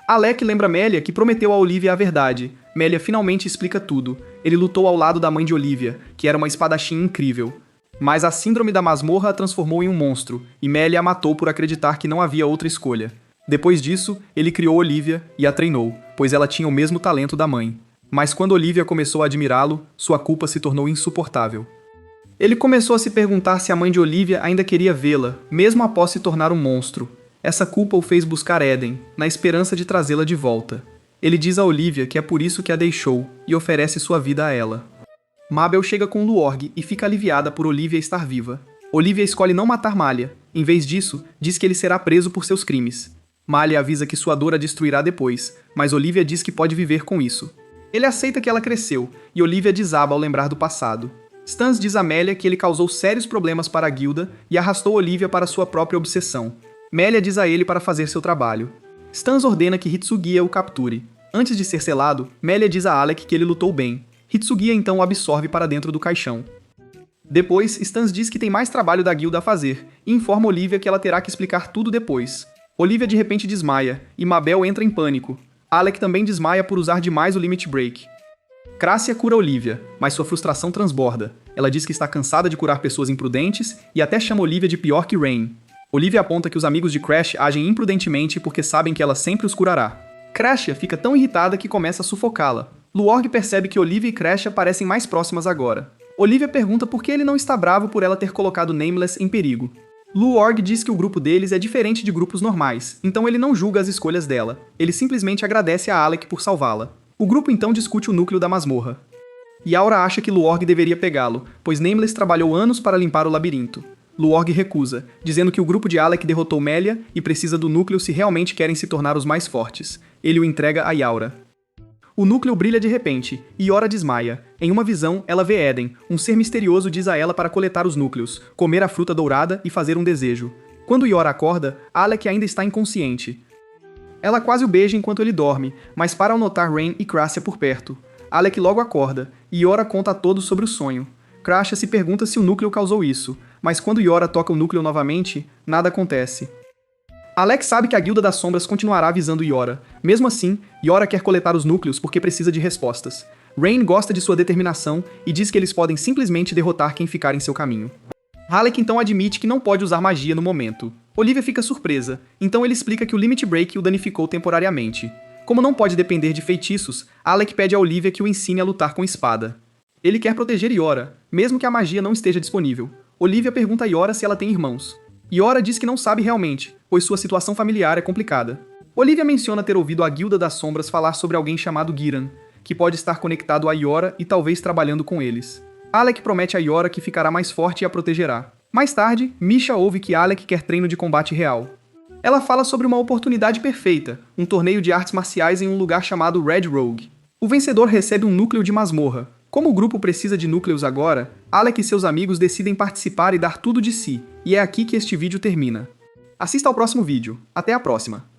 Alec lembra Melia que prometeu a Olivia a verdade. Melia finalmente explica tudo. Ele lutou ao lado da mãe de Olivia, que era uma espadachim incrível. Mas a síndrome da masmorra a transformou em um monstro, e Melia a matou por acreditar que não havia outra escolha. Depois disso, ele criou Olivia e a treinou, pois ela tinha o mesmo talento da mãe. Mas quando Olivia começou a admirá-lo, sua culpa se tornou insuportável. Ele começou a se perguntar se a mãe de Olivia ainda queria vê-la, mesmo após se tornar um monstro. Essa culpa o fez buscar Eden, na esperança de trazê-la de volta. Ele diz a Olivia que é por isso que a deixou, e oferece sua vida a ela. Mabel chega com Luorg e fica aliviada por Olivia estar viva. Olivia escolhe não matar Malya. Em vez disso, diz que ele será preso por seus crimes. Malya avisa que sua dor a destruirá depois, mas Olivia diz que pode viver com isso. Ele aceita que ela cresceu, e Olivia desaba ao lembrar do passado. Stans diz a Melia que ele causou sérios problemas para a guilda e arrastou Olivia para sua própria obsessão. Melia diz a ele para fazer seu trabalho. Stans ordena que Hitsugiya o capture. Antes de ser selado, Melia diz a Alec que ele lutou bem. Hitsugiya então o absorve para dentro do caixão. Depois, Stans diz que tem mais trabalho da guilda a fazer, e informa Olivia que ela terá que explicar tudo depois. Olivia de repente desmaia, e Mabel entra em pânico. Alec também desmaia por usar demais o Limit Break. Crassia cura Olivia, mas sua frustração transborda. Ela diz que está cansada de curar pessoas imprudentes, e até chama Olivia de pior que Rain. Olivia aponta que os amigos de Crash agem imprudentemente porque sabem que ela sempre os curará. Crashia fica tão irritada que começa a sufocá-la. Luorg percebe que Olivia e Crashia parecem mais próximas agora. Olivia pergunta por que ele não está bravo por ela ter colocado Nameless em perigo. Luorg diz que o grupo deles é diferente de grupos normais, então ele não julga as escolhas dela. Ele simplesmente agradece a Alec por salvá-la. O grupo então discute o núcleo da masmorra. Yaura acha que Luorg deveria pegá-lo, pois Nameless trabalhou anos para limpar o labirinto. Luorg recusa, dizendo que o grupo de Alec derrotou Melia e precisa do núcleo se realmente querem se tornar os mais fortes. Ele o entrega a Yaura. O núcleo brilha de repente, e Yora desmaia. Em uma visão, ela vê Eden. Um ser misterioso diz a ela para coletar os núcleos, comer a fruta dourada e fazer um desejo. Quando Yora acorda, Alec ainda está inconsciente. Ela quase o beija enquanto ele dorme, mas para ao notar Rain e Crassia por perto. Alec logo acorda, e Yora conta a todos sobre o sonho. Crassia se pergunta se o núcleo causou isso, mas quando Yora toca o núcleo novamente, nada acontece. Alec sabe que a Guilda das Sombras continuará avisando Yora. Mesmo assim, Yora quer coletar os núcleos porque precisa de respostas. Rain gosta de sua determinação e diz que eles podem simplesmente derrotar quem ficar em seu caminho. Alec então admite que não pode usar magia no momento. Olivia fica surpresa, então ele explica que o Limit Break o danificou temporariamente. Como não pode depender de feitiços, Alec pede a Olivia que o ensine a lutar com espada. Ele quer proteger Iora, mesmo que a magia não esteja disponível. Olivia pergunta a Iora se ela tem irmãos. Iora diz que não sabe realmente, pois sua situação familiar é complicada. Olivia menciona ter ouvido a Guilda das Sombras falar sobre alguém chamado Giran, que pode estar conectado a Iora e talvez trabalhando com eles. Alec promete a Iora que ficará mais forte e a protegerá. Mais tarde, Misha ouve que Alec quer treino de combate real. Ela fala sobre uma oportunidade perfeita, um torneio de artes marciais em um lugar chamado Red Rogue. O vencedor recebe um núcleo de masmorra. Como o grupo precisa de núcleos agora, Alec e seus amigos decidem participar e dar tudo de si, e é aqui que este vídeo termina. Assista ao próximo vídeo. Até a próxima!